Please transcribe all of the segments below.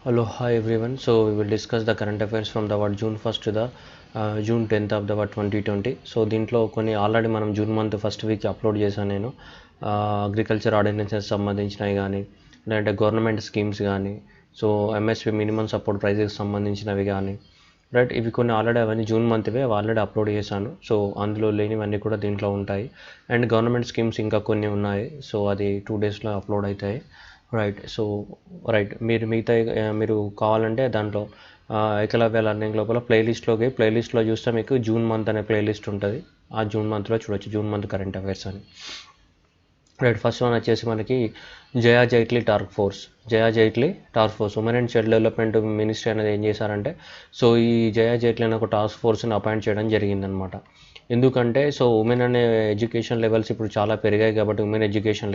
Hello, hi everyone. So we will discuss the current affairs from the June 1st to the June 10th of the 2020. So దీంట్లో కొన్ని already మనం June month first week upload చేశాను నేను. Agriculture ordinances సంబంధించినవి కానీ, లేదంటే government schemes కానీ, so M S P minimum support prices సంబంధించినవి కానీ, రైట్, ఇవి కొన్ని ఆల్రెడీ అవన్నీ జూన్ మంత్వే ఆల్రెడీ అప్లోడ్ చేశాను. సో అందులో లేనివన్నీ కూడా దీంట్లో ఉంటాయి. అండ్ గవర్నమెంట్ స్కీమ్స్ ఇంకా కొన్ని ఉన్నాయి. సో అది 2 డేస్లో అప్లోడ్ అవుతాయి. రైట్, మీరు కావాలంటే దాంట్లో ఏకలవ్య లర్నింగ్ లోపల ప్లేలిస్ట్లో చూస్తే మీకు జూన్ మంత్ అనే ప్లేలిస్ట్ ఉంటుంది. ఆ జూన్ మంత్లో చూడొచ్చు జూన్ మంత్ కరెంట్ అఫైర్స్ అని. రైట్, ఫస్ట్ వన్ వచ్చేసి మనకి Jaya Jaitley task force women and child development ministry అనేది ఏం చేశారంటే, సో ఈ జయా జైట్లీ అనే ఒక టాస్క్ ఫోర్స్ని అపాయింట్ చేయడం జరిగిందనమాట. ఎందుకంటే సో ఉమెన్ అనే ఎడ్యుకేషన్ లెవెల్స్ ఇప్పుడు చాలా పెరిగాయి కాబట్టి ఉమెన్ ఎడ్యుకేషన్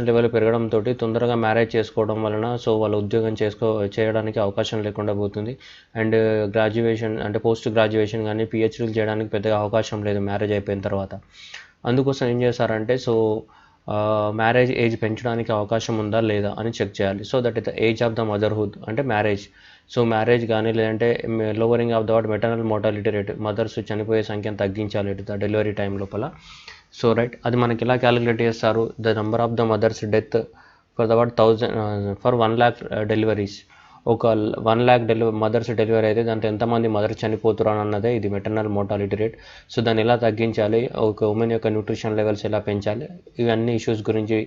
లెవెల్ పెరగడంతో తొందరగా మ్యారేజ్ చేసుకోవడం వలన సో వాళ్ళు ఉద్యోగం చేయడానికి అవకాశం లేకుండా పోతుంది. అండ్ గ్రాడ్యుయేషన్ అంటే పోస్ట్ గ్రాడ్యుయేషన్ కానీ పిహెచ్డీలు చేయడానికి పెద్దగా అవకాశం లేదు మ్యారేజ్ అయిపోయిన తర్వాత. అందుకోసం ఏం చేశారంటే సో మ్యారేజ్ ఏజ్ పెంచడానికి అవకాశం ఉందా లేదా అని చెక్ చేయాలి. So that is the age of the motherhood అంటే మ్యారేజ్. సో మ్యారేజ్ కానీ లేదంటే lowering of the maternal mortality rate, mothers చనిపోయే సంఖ్యను తగ్గించాలి ద డెలివరీ టైం లోపల. సో రైట్, అది మనకి ఎలా క్యాలిక్యులేట్ చేస్తారు, the number of the mothers death for 1 lakh deliveries. ఒక 1 lakh మదర్స్ డెలివరీ అయితే దాంట్లో ఎంతమంది మదర్స్ చనిపోతున్నారు అన్నదే ఇది మెటర్నల్ మోర్టాలిటీ రేట్. సో దాన్ని ఎలా తగ్గించాలి, ఒక ఉమెన్ యొక్క న్యూట్రిషన్ లెవెల్స్ ఎలా పెంచాలి, ఇవన్నీ ఇష్యూస్ గురించి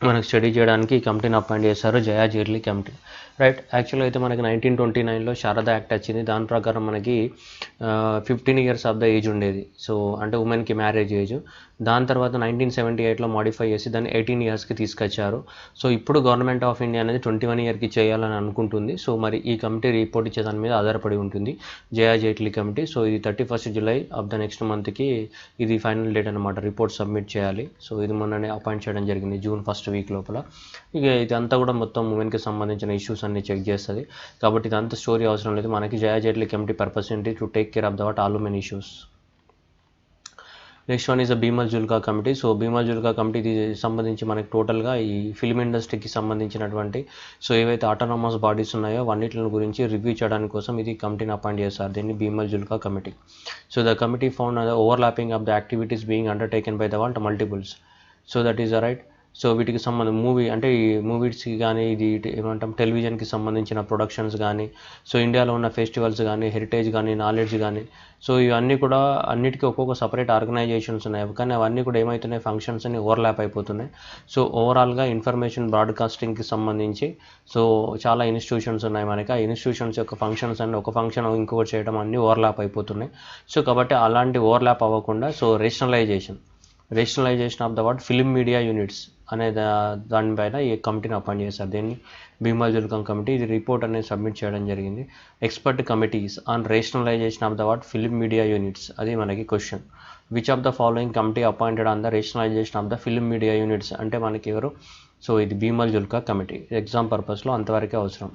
మనకు స్టడీ చేయడానికి ఈ కమిటీని అపాయింట్ చేశారు, జయా జైట్లీ కమిటీ. రైట్, యాక్చువల్గా అయితే మనకి 1929లో శారదా యాక్ట్ వచ్చింది. దాని ప్రకారం మనకి 15 years ఆఫ్ ద ఏజ్ ఉండేది. సో అంటే ఉమెన్కి మ్యారేజ్ ఏజ్. దాని తర్వాత 1978లో మాడిఫై చేసి దాన్ని 18 yearsకి తీసుకొచ్చారు. సో ఇప్పుడు గవర్నమెంట్ ఆఫ్ ఇండియా అనేది 21 yearకి చేయాలని అనుకుంటుంది. సో మరి ఈ కమిటీ రిపోర్ట్ ఇచ్చే దాని మీద ఆధారపడి ఉంటుంది, జయా జైట్లీ కమిటీ. సో ఇది 31st July of the next మంత్కి ఇది ఫైనల్ డేట్ అనమాట, రిపోర్ట్ సబ్మిట్ చేయాలి. సో ఇది మొన్ననే అపాయింట్ చేయడం జరిగింది జూన్ 1st వీక్ లోపల. ఇక ఇదంతా కూడా మొత్తం ఉమెన్కి సంబంధించిన ఇష్యూస్ అన్ని చెక్ చేస్తుంది కాబట్టి ఇదంతా స్టోరీ అవసరం లేదు మనకి. జయా జైట్లీ కమిటీ పర్పస్ ఏంటి, to take care of the all women issues. Next one is Bimal Julka committee. So Bimal Julka కమిటీకి సంబంధించి మనకి టోటల్గా ఈ ఫిల్మ్ ఇండస్ట్రీకి సంబంధించినటువంటి సో ఏవైతే ఆటోనమస్ బాడీస్ ఉన్నాయో అన్నిటి గురించి రివ్యూ చేయడానికి కోసం ఇది కమిటీని అపాయింట్ చేస్తారు, దీన్ని Bimal Julka committee. So the committee found overlapping of the activities being undertaken by the multiples. So that is right. So వీటికి సంబంధం అంటే ఈ మూవీస్కి కానీ ఇది ఏమంటాం టెలివిజన్కి సంబంధించిన ప్రొడక్షన్స్ కానీ, సో ఇండియాలో ఉన్న ఫెస్టివల్స్ కానీ, హెరిటేజ్ కానీ, నాలెడ్జ్ కానీ, సో ఇవన్నీ కూడా అన్నిటికీ ఒక్కొక్క సపరేట్ ఆర్గనైజేషన్స్ ఉన్నాయి. కానీ అవన్నీ కూడా ఏమవుతున్నాయి, ఫంక్షన్స్ అన్ని ఓవర్లాప్ అయిపోతున్నాయి. సో ఓవరాల్గా ఇన్ఫర్మేషన్ బ్రాడ్కాస్టింగ్కి సంబంధించి సో చాలా ఇన్స్టిట్యూషన్స్ ఉన్నాయి మనకి. ఆ ఇన్స్టిట్యూషన్స్ యొక్క ఫంక్షన్స్ అన్ని ఒక ఫంక్షన్ ఇంకొకటి చేయడం అన్నీ ఓవర్లాప్ అయిపోతున్నాయి. సో కాబట్టి అలాంటి ఓవర్లాప్ అవ్వకుండా so rationalisation of the film media units అనే దానిపైన ఈ కమిటీని అపాయింట్ చేశారు, దీన్ని బిమల్ జుల్కా కమిటీ. ఇది రిపోర్ట్ అనేది సబ్మిట్ చేయడం జరిగింది. Expert committees on rationalisation of the film media units, అది మనకి question. Which of the following committee appointed on the rationalisation of the film media units అంటే మనకి ఎవరు, సో ఇది బిమల్ జుల్కా కమిటీ. ఎగ్జామ్ పర్పస్లో అంతవరకే అవసరం.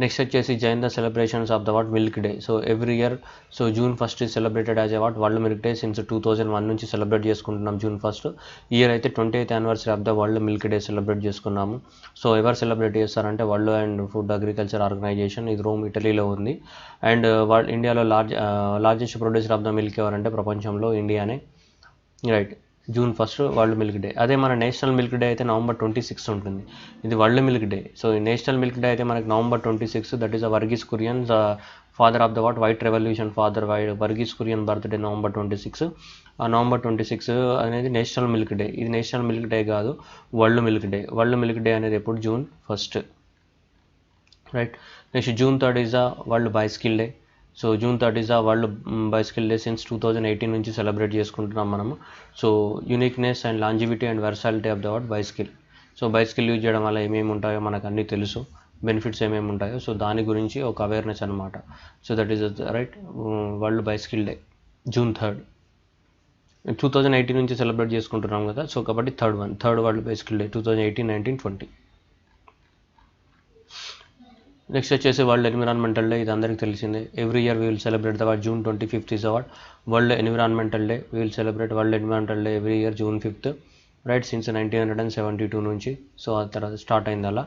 నెక్స్ట్ వచ్చేసి Jain the celebrations of the milk day. So every year so June 1st is celebrated as world milk day since 2001 నుంచి celebrate చేసుకుంటున్నాం June 1st. ఇయర్ అయితే 20th anniversary of the world milk day celebrate చేసుకున్నాము. So ఎవరు celebrate చేస్తారంటే world and food agriculture organisation, ఇది Rome ఇటలీలో ఉంది. And ఇండియాలో largest producer of the milk ఎవరంటే ప్రపంచంలో ఇండియానే. Right, June 1st world milk day. అదే మన నేషనల్ మిల్క్ డే అయితే November 26 ఉంటుంది, ఇది వరల్డ్ మిల్క్ డే. సో ఈ నేషనల్ మిల్క్ డే అయితే మనకి November 26, that is Varghese Kurien, father of the white revolution, Varghese Kurien birthday November 26. ఆ November 26 అనేది నేషనల్ మిల్క్ డే. ఇది నేషనల్ మిల్క్ డే కాదు, world milk day. World milk day అనేది ఎప్పుడు June 1st. Right, next June 3rd is world bicycle day. So June 3rd is world bicycle day since 2018 నుంచి celebrate చేసుకుంటున్నాం మనము. So uniqueness and longevity and versatility of the bicycle. So bicycle use చేయడం వల్ల ఏమేమి ఉంటాయో మనకు అన్నీ తెలుసు, బెనిఫిట్స్ ఏమేమి ఉంటాయో. సో దాని గురించి ఒక అవేర్నెస్ అనమాట. So that is right, world bicycle day June 3rd. 2018 నుంచి సెలబ్రేట్ చేసుకుంటున్నాం కదా, సో కాబట్టి third world bicycle day 2018, 19, 20. Next వచ్చేసి వరల్డ్ ఎన్విరాన్మెంటల్ డే. ఇది అందరికీ తెలిసిందే. Every year we will celebrate the June 25th is world environmental day. We will celebrate world environmental day every year June 5th. Right, since 1972 నుంచి. So ఆ తర్వాత start అయింది అలా.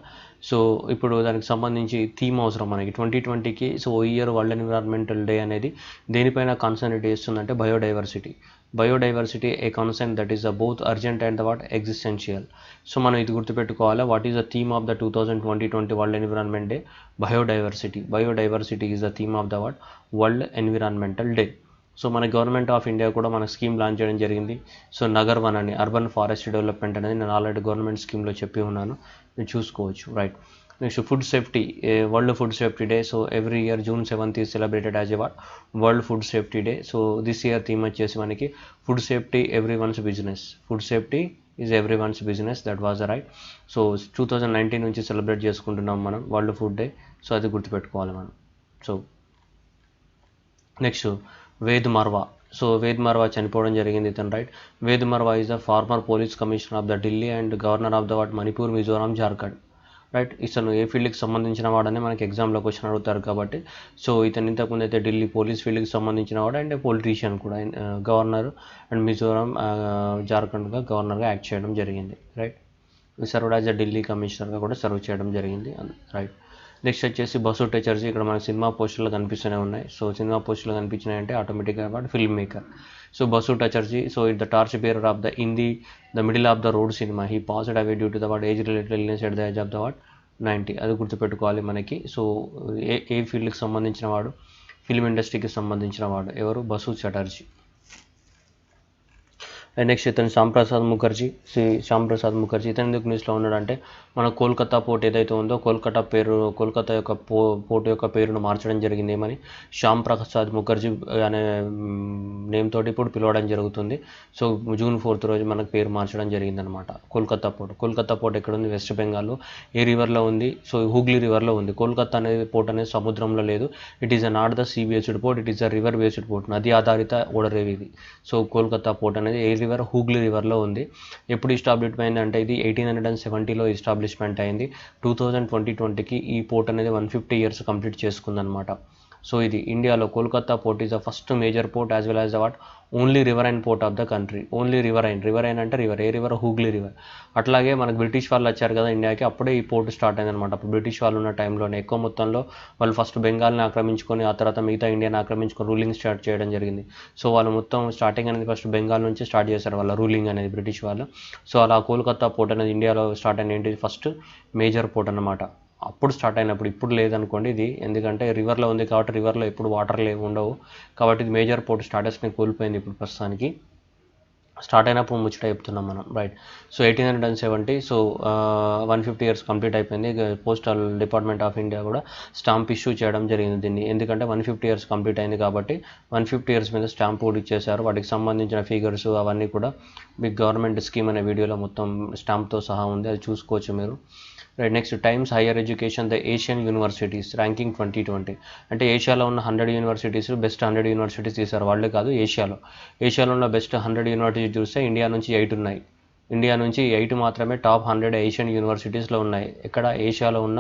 So ఇప్పుడు దానికి సంబంధించి థీమ్ అవసరం మనకి 2020కి. సో ఈ ఇయర్ వరల్డ్ ఎన్విరాన్మెంటల్ డే అనేది దేనిపైన కాన్సన్ట్రేట్ చేస్తుందంటే biodiversity A concept that is both urgent and what existential. So మనం ఇది గుర్తుపెట్టుకోవాలి. What is the theme of the 2020 world environment day? Biodiversity is the theme of the what world environmental day. So మన government of India కూడా మన scheme launch చేయడం జరిగింది. So Nagar one అని, urban forest development అనేది నేను ఆల్రెడీ గవర్నమెంట్ స్కీమ్లో చెప్పి ఉన్నాను, మీరు చూసుకోవచ్చు. Right, next food safety, world food safety day. So every year June 7th is celebrated as a what world food safety day. So this year theme వచ్చేసి మనకి food safety every once business. Food safety is every once business, that was the right. So 2019 నుంచి celebrate చేసుకుంటున్నాం మనం world food day. So అది గుర్తుపెట్టుకోవాలి మనం. So next Ved Marwah. So Ved Marwah చనిపోవడం జరిగింది ఇతను. Right, Ved Marwah is the former police commissioner of the Delhi and governor of the what Manipur, Mizoram, Jharkhand. Right, ఇతను ఏ ఫీల్డ్కి సంబంధించిన వాడని మనకి ఎగ్జామ్లో క్వశ్చన్ అడుగుతారు కాబట్టి. సో ఇతను ఇంతకుముందు అయితే ఢిల్లీ పోలీస్ ఫీల్డ్కి సంబంధించిన వాడు అండ్ పొలిటీషియన్ కూడా. గవర్నర్ అండ్ మిజోరాం, జార్ఖండ్గా గవర్నర్గా యాక్ట్ చేయడం జరిగింది. Right, served as a Delhi కమిషనర్గా కూడా సర్వ్ చేయడం జరిగింది. రైట్, నెక్స్ట్ వచ్చేసి బసు టెచర్జీ. ఇక్కడ మన సినిమా పోస్టర్లు కనిపిస్తూనే ఉన్నాయి. సో సినిమా పోస్టర్లు కనిపించినాయంటే ఆటోమేటిక్గా వాడు film maker. So Basu Chatterjee, so it the torch bearer of the in the middle of the road cinema. He passed away due to the what age related illness at the age of the what 90. అది గుర్తుపెట్టుకోవాలి మనకి. So ఏ ఫీల్డ్కి సంబంధించిన వాడు? Film ఇండస్ట్రీకి సంబంధించిన వాడు. ఎవరు? బసు చటర్జీ. అండ్ నెక్స్ట్ ఇతను శ్యాంప్రసాద్ ముఖర్జీ. శ్యాంప్రసాద్ ముఖర్జీ ఇతను ఎందుకు న్యూస్లో ఉన్నాడంటే మన కోల్కతా పోర్ట్ ఏదైతే ఉందో కోల్కతా యొక్క పోర్ట్ యొక్క పేరును మార్చడం జరిగింది. ఏమని? శ్యాంప్రసాద్ ముఖర్జీ అనే నేమ్ తోటి ఇప్పుడు పిలవడం జరుగుతుంది. సో June 4th రోజు మనకు పేరు మార్చడం జరిగిందనమాట. కోల్కతా పోర్ట్ ఎక్కడ ఉంది? వెస్ట్ బెంగాల్లో. ఏ రివర్లో ఉంది? సో హూగ్లీ రివర్లో ఉంది. కోల్కతా అనేది పోర్ట్ అనేది సముద్రంలో లేదు. It is not the sea based port, it is a river based port. నది ఆధారిత ఓడరేవి ఇది. సో కోల్కతా పోర్ట్ అనేది ఏ రివర్? హూగ్లీ రివర్లో ఉంది. ఎప్పుడు ఎస్టాబ్లిష్మెంట్ అయింది అంటే ఇది 1870లో ఎస్టాబ్లిష్మెంట్ అయింది. 2020కి ఈ పోర్ట్ అనేది 150 years కంప్లీట్ చేసుకుందనమాట. సో ఇది ఇండియాలో Kolkata port is the first major port as well as the what only riverine port of the country. Only riverine అంటే రివర్. ఏ రివర్? హూగ్లీ రివర్. అట్లాగే మనకు బ్రిటిష్ వాళ్ళు వచ్చారు కదా ఇండియాకి, అప్పుడే ఈ పోర్ట్ స్టార్ట్ అయిందనమాట. అప్పుడు బ్రిటిష్ వాళ్ళు ఉన్న టైంలోనే ఎక్కువ మొత్తంలో వాళ్ళు ఫస్ట్ బెంగాల్ని ఆక్రమించుకొని ఆ తర్వాత మిగతా ఇండియాని ఆక్రమించుకొని రూలింగ్ స్టార్ట్ చేయడం జరిగింది. సో వాళ్ళు మొత్తం స్టార్టింగ్ అనేది ఫస్ట్ బెంగాల్ నుంచి స్టార్ట్ చేశారు వాళ్ళ రూలింగ్ అనేది బ్రిటిష్ వాళ్ళు. సో అలా కోల్కతా పోర్ట్ అనేది ఇండియాలో స్టార్ట్ అయిన ఏంటి? ఫస్ట్ మేజర్ పోర్ట్ అన్నమాట. అప్పుడు స్టార్ట్ అయినప్పుడు, ఇప్పుడు లేదనుకోండి ఇది, ఎందుకంటే రివర్లో ఉంది కాబట్టి రివర్లో ఎప్పుడు వాటర్ ఉండవు కాబట్టి ఇది మేజర్ పోర్ట్ స్టాటస్ని కోల్పోయింది ఇప్పుడు ప్రస్తుతానికి. స్టార్ట్ అయినప్పుడు ముచ్చట చెప్తున్నాం మనం. Right, so 1870. So 150 years complete అయిపోయింది. పోస్టల్ డిపార్ట్మెంట్ ఆఫ్ ఇండియా కూడా స్టాంప్ ఇష్యూ చేయడం జరిగింది దీన్ని. ఎందుకంటే 150 years కంప్లీట్ అయింది కాబట్టి 150 years మీద స్టాంప్ కూడా ఇచ్చేశారు. వాటికి సంబంధించిన ఫిగర్స్ అవన్నీ కూడా మీకు గవర్నమెంట్ స్కీమ్ అనే వీడియోలో మొత్తం స్టాంప్తో సహా ఉంది, అది చూసుకోవచ్చు మీరు. Right, next times higher education the Asian universities ranking 2020. అంటే ఏషియాలో ఉన్న 100 యూనివర్సిటీస్ బెస్ట్ 100 యూనివర్సిటీస్ తీశారు. వాళ్ళే కాదు, ఏషియాలో ఉన్న బెస్ట్ 100 యూనివర్సిటీస్ చూస్తే ఇండియా నుంచి 8 ఉన్నాయి. ఇండియా నుంచి 8 మాత్రమే టాప్ 100 ఏషియన్ యూనివర్సిటీస్లో ఉన్నాయి. ఇక్కడ ఏషియాలో ఉన్న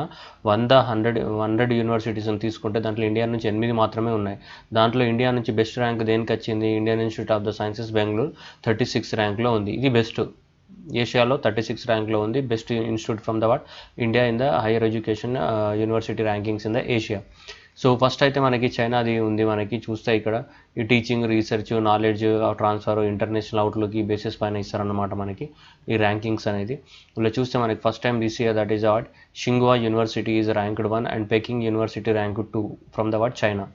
100 యూనివర్సిటీస్ని తీసుకుంటే దాంట్లో ఇండియా నుంచి 8 మాత్రమే ఉన్నాయి. దాంట్లో ఇండియా నుంచి బెస్ట్ ర్యాంక్ దేనికి వచ్చింది? Indian Institute of the Sciences Bengaluru 36 ర్యాంక్లో ఉంది. ఇది బెస్ట్. ఏషియాలో 36 ర్యాంక్లో ఉంది. Best institute from the what India in the higher education university rankings in the Asia. So first అయితే మనకి చైనాది ఉంది. మనకి చూస్తే ఇక్కడ ఈ teaching, research, knowledge transfer, international outlook ఈ బేసిస్ పైన ఇస్తారన్నమాట మనకి ఈ ర్యాంకింగ్స్ అనేది. ఇలా చూస్తే మనకి first time this year that is what షింగ్వా university is ranked 1 and Peking University ranked 2 from the what China.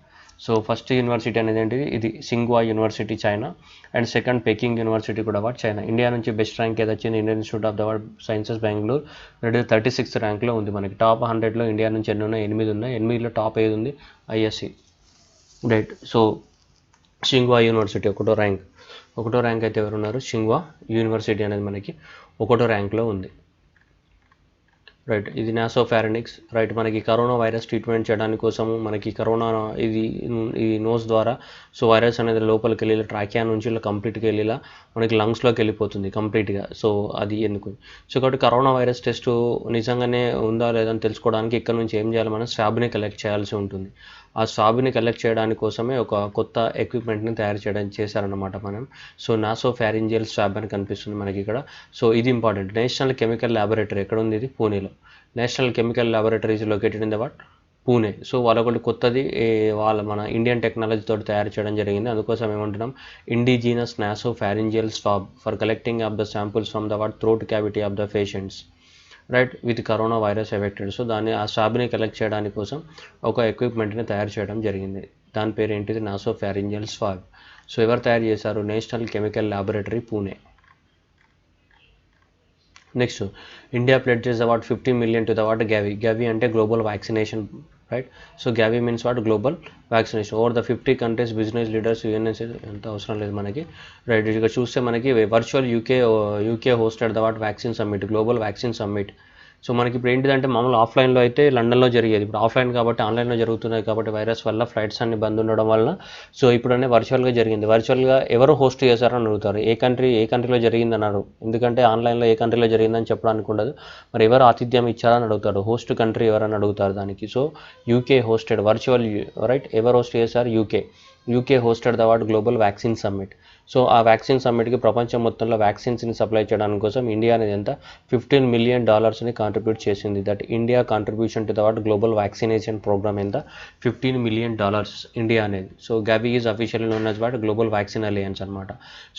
So first university అనేది ఏంటిది? ఇది సింగ్వా University China, and second Peking University కూడా వాట్ చైనా. ఇండియా నుంచి బెస్ట్ ర్యాంక్ ఏది వచ్చింది? Indian Institute of the what Sciences Bengaluru 36 ర్యాంక్లో ఉంది. మనకి టాప్ 100లో ఇండియా నుంచి ఎన్ని ఉన్నాయి? 8 ఉన్నాయి. 8లో టాప్ ఏది ఉంది? ఐఎస్సి. రైట్, సో షింగ్వా యూనివర్సిటీ ఒకటో ర్యాంక్ అయితే ఎవరు ఉన్నారు? షింగ్వా యూనివర్సిటీ అనేది మనకి 1వ ర్యాంక్లో ఉంది. రైట్, ఇది నాసోఫారింక్స్. రైట్, మనకి కరోనా వైరస్ ట్రీట్మెంట్ చేయడానికి కోసము మనకి కరోనా ఈ నోస్ ద్వారా సో వైరస్ అనేది లోపలికి వెళ్ళి ట్రాకియా నుంచి ఇలా కంప్లీట్గా వెళ్ళిలా మనకి లంగ్స్లోకి వెళ్ళిపోతుంది కంప్లీట్గా. సో అది ఎందుకు? సో కాబట్టి కరోనా వైరస్ టెస్ట్ నిజంగానే ఉందా లేదని తెలుసుకోవడానికి ఇక్కడ నుంచి ఏం చేయాలి? మనం స్వాబ్ని కలెక్ట్ చేయాల్సి ఉంటుంది. ఆ స్వాబ్ని కలెక్ట్ చేయడానికి కోసమే ఒక కొత్త ఎక్విప్మెంట్ని చేశారన్నమాట మనం. సో నాసో ఫ్యారింజియల్ స్వాబ్ అని కనిపిస్తుంది మనకి ఇక్కడ. సో ఇది ఇంపార్టెంట్. నేషనల్ కెమికల్ ల్యాబొరేటరీ ఎక్కడ ఉంది? ఇది పూణేలో. National Chemical Laboratory is located in the Pune. So వాళ్ళొకటి కొత్తది వాళ్ళ మన ఇండియన్ టెక్నాలజీ తోటి తయారు చేయడం జరిగింది. అందుకోసం ఏమంటున్నాం, indigenous nasopharyngeal swab for collecting of the samples from the throat cavity of the patients right with corona virus effected. So దాన్ని ఆ స్వాబ్ని కలెక్ట్ చేయడానికి కోసం ఒక ఎక్విప్మెంట్ని తయారు చేయడం జరిగింది. దాని పేరు ఏంటిది? నాసో ఫ్యారింజియల్ స్వాబ్. సో ఎవరు తయారు చేశారు? National Chemical Laboratory Pune. Next, India pledges award 50 million to the Gavi. Gavi అంటే global vaccination right. So Gavi means global vaccination over the 50 countries business leaders UNS. ఎంత అవసరం లేదు మనకి రైట్. ఇక్కడ చూస్తే మనకి virtual UK hosted the vaccine summit, global vaccine summit. So మనకి ఇప్పుడు ఏంటిదంటే మామూలు ఆఫ్లైన్లో అయితే లండన్లో జరిగేది, ఇప్పుడు ఆఫ్లైన్ కాబట్టి ఆన్లైన్లో జరుగుతున్నాయి కాబట్టి వైరస్ వల్ల ఫ్లైట్స్ అన్ని బంద్ ఉండడం వల్ల సో ఇప్పుడనే వర్చువల్గా జరిగింది. వర్చువల్గా ఎవరు హోస్ట్ చేశారని అడుగుతారు. ఏ కంట్రీలో జరిగింది అన్నారు, ఎందుకంటే ఆన్లైన్లో ఏ కంట్రీలో జరిగిందని చెప్పడానికి ఉండదు. మరి ఎవరు ఆతిథ్యం ఇచ్చారని అడుగుతారు, హోస్ట్ కంట్రీ ఎవరని అడుగుతారు దానికి. So UK hosted virtual right. ఎవరు హోస్ట్ చేశారు? UK hosted the global vaccine summit. So ఆ వ్యాక్సిన్ సమ్మిట్కి ప్రపంచం మొత్తంలో వ్యాక్సిన్స్ని సప్లై చేయడానికి కోసం ఇండియా అనేది ఎంత $15 million కాంట్రిబ్యూట్ చేసింది. That India contribution to the global vaccination programme ఎంత? $15 million ఇండియా అనేది. So Gavi is officially known as global vaccine alliance అనమాట.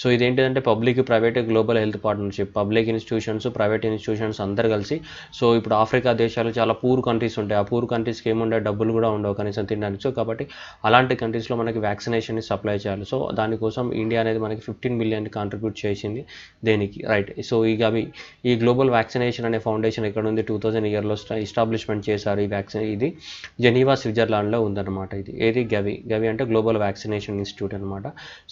సో ఇదేంటిదంటే public private global health partnership, public institutions private institutions అందరు కలిసి. So ఇప్పుడు Africa దేశాలు చాలా poor countries ఉంటాయి, ఆ పూర్ కంట్రీస్కి ఏముండే డబ్బులు కూడా ఉండవు కనీసం తినడానికి. సో కాబట్టి అలాంటి కంట్రీస్లో మనకి వ్యాక్సినేషన్ని సప్లై చేయాలి. సో దానికోసం ఇండియా అనేది మనకి 15 million కాంట్రిబ్యూట్ చేసింది దేనికి రైట్. సో ఈ గ్లోబల్ వ్యాక్సినేషన్ అనే ఫౌండేషన్ ఎక్కడ ఉంది? 2000 ఇయర్లో ఎస్టాబ్లిష్మెంట్ చేశారు ఈ వ్యాక్సిన్. ఇది జెనీవా స్విట్జర్లాండ్లో ఉందన్నమాట. ఏది గవి అంటే గ్లోబల్ వ్యాక్సినేషన్ ఇన్స్టిట్యూట్ అనమాట.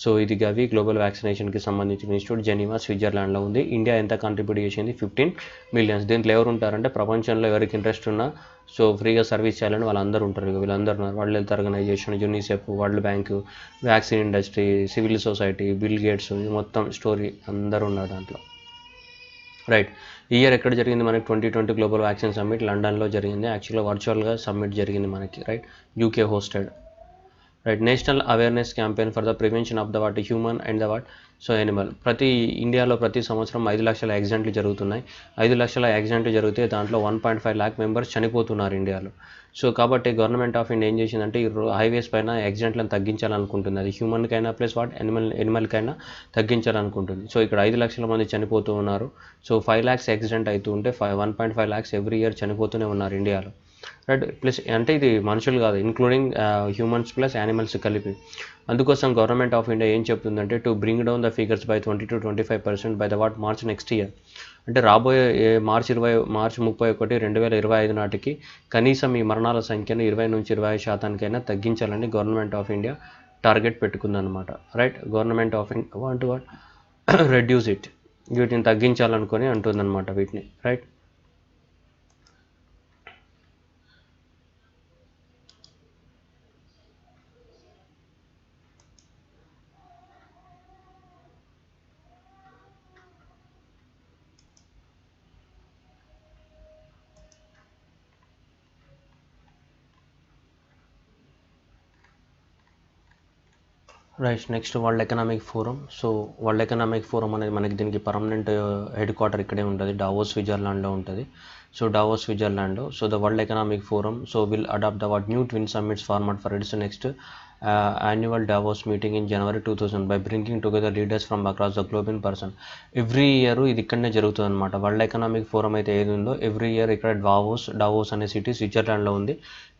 సో ఇది గవి గ్లోబల్ వ్యాక్సినేషన్కి సంబంధించిన ఇన్స్టిట్యూట్ జెనీవా స్విట్జర్లాండ్లో ఉంది. ఇండియా ఎంత కాంట్రిబ్యూట్ చేసింది? 15 million. దీంట్లో ఎవరు ఉంటారంటే ప్రపంచంలో ఎవరికి ఇంట్రెస్ట్ ఉన్నా సో ఫ్రీగా సర్వీస్ చేయాలని వాళ్ళందరూ ఉంటారు. వీళ్ళందరూ ఉన్నారు. World health organisation, UNICEF, world bank, vaccine industry, civil society, Bill Gates, మొత్తం స్టోరీ అందరూ ఉన్నారు దాంట్లో రైట్. ఈ ఇయర్ ఎక్కడ జరిగింది మనకి? 2020 గ్లోబల్ వ్యాక్సిన్ సమ్మిట్ లండన్లో జరిగింది. యాక్చువల్గా వర్చువల్గా సమ్మిట్ జరిగింది మనకి right. UK hosted right. National awareness campaign for the prevention of the human and the so animal. ఇండియాలో ప్రతి సంవత్సరం 5 లక్షల యాక్సిడెంట్లు జరుగుతున్నాయి. 5 లక్షల యాక్సిడెంట్లు జరిగితే దాంట్లో 1.5 lakh మెంబర్స్ చనిపోతున్నారు ఇండియాలో. సో కాబట్టి గవర్నమెంట్ ఆఫ్ ఇండియా ఏం చేసిందంటే ఈ హైవేస్ పైన యాక్సిడెంట్లను తగ్గించాలనుకుంటుంది. అది హ్యూమన్కైనా ప్లస్ ఎనిమల్కైనా తగ్గించాలనుకుంటుంది. సో ఇక్కడ 5 లక్షల మంది చనిపోతూ ఉన్నారు. సో 5 lakhs యాక్సిడెంట్ అవుతూ ఉంటే 1.5 lakhs ఎవ్రీ ఇయర్ చనిపోతూనే ఉన్నారు ఇండియాలో రైట్. ప్లస్ అంటే ఇది మనుషులు కాదు, ఇంక్లూడింగ్ హ్యూమన్స్ ప్లస్ యానిమల్స్ కలిపి. అందుకోసం గవర్నమెంట్ ఆఫ్ ఇండియా ఏం చెప్తుందంటే to bring down the figures by 20 to 25% by the March next year. అంటే రాబోయే మార్చి 31, 2025 నాటికి కనీసం ఈ మరణాల సంఖ్యను 20 నుంచి 25% తగ్గించాలని గవర్నమెంట్ ఆఫ్ ఇండియా టార్గెట్ పెట్టుకుందనమాట right. Government of India want reduce it, వీటిని తగ్గించాలనుకొని అంటుందన్నమాట వీటిని right. Right. Next World economic forum. So World economic Forum అనేది మనకి దీనికి పర్మనెంట్ హెడ్ క్వార్టర్ ఇక్కడే ఉంటుంది, డావోస్ స్విట్జర్లాండ్లో ఉంటుంది. So Davos Switzerland. So the world economic forum so will adopt the new twin summits format for its next annual Davos meeting in January 2000 by bringing together leaders from across the globe in person. Every year ఇది ఇక్కడనే జరుగుతుంది అనమాట. World economic forum అయితే ఏది ఉందో every year ఇక్కడ Davos అనే city స్విట్జర్లాండ్లో ఉంది.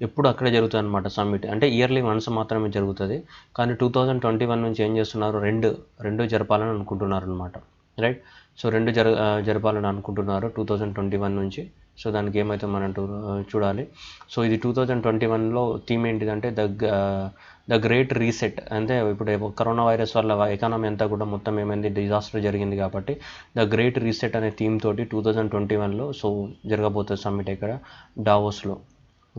ఎప్పుడు అక్కడే జరుగుతుంది అనమాట సమ్మిట్. అంటే ఇయర్లీ వన్స్ మాత్రమే జరుగుతుంది. కానీ 2021 నుంచి ఏం చేస్తున్నారు, రెండు జరపాలని అనుకుంటున్నారు అనమాట రైట్. సో జరపాలని అనుకుంటున్నారు 2021 నుంచి. సో దానికి ఏమైతే మనం చూడాలి. సో ఇది 2021లో థీమ్ ఏంటిదంటే ద గ్రేట్ రీసెట్. అంటే ఇప్పుడు కరోనా వైరస్ వల్ల ఎకానమీ అంతా కూడా మొత్తం ఏమైంది, డిజాస్టర్ జరిగింది కాబట్టి ద గ్రేట్ రీసెట్ అనే థీమ్ తోటి 2021లో సో జరగబోతుంది సమ్మిట్ ఇక్కడ డావోస్లో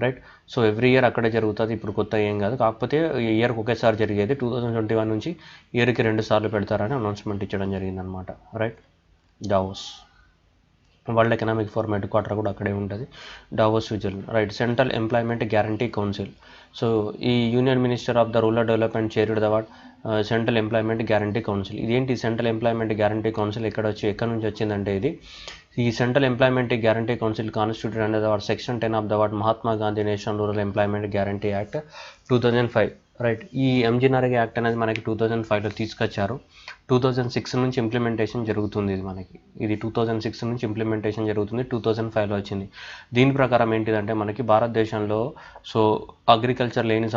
రైట్. సో ఎవ్రీ ఇయర్ అక్కడే జరుగుతుంది. ఇప్పుడు కొత్త ఏం కాదు, కాకపోతే ఇయర్కి ఒకేసారి జరిగేది. 2021 నుంచి ఇయర్కి 2 సార్లు పెడతారని అనౌన్స్మెంట్ ఇచ్చడం జరిగిందనమాట right. Davos World economic Forum headquarter కూడా అక్కడే ఉంటుంది, Davos Switzerland. Right. Central employment guarantee council. So ఈ union minister of the rural development chaired the what central employment guarantee council. ఇదేంటి సెంట్రల్ ఎంప్లాయ్మెంట్ గ్యారంటీ కౌన్సిల్ ఎక్కడి నుంచి వచ్చిందంటే ఇది ఈ central employment guarantee council constituted under the what section 10 of the what Mahatma Gandhi national rural employment guarantee act 2005. Right. ఈ ఎంజీఆర్ఏ act అనేది మనకి 2005లో తీసుకొచ్చారు. 2006 నుంచి ఇంప్లిమెంటేషన్ జరుగుతుంది. ఇది 2006 నుంచి ఇంప్లిమెంటేషన్ జరుగుతుంది, 2005లో వచ్చింది. దీని ప్రకారం ఏంటిదంటే మనకి భారతదేశంలో సో అగ్రికల్చర్ లేని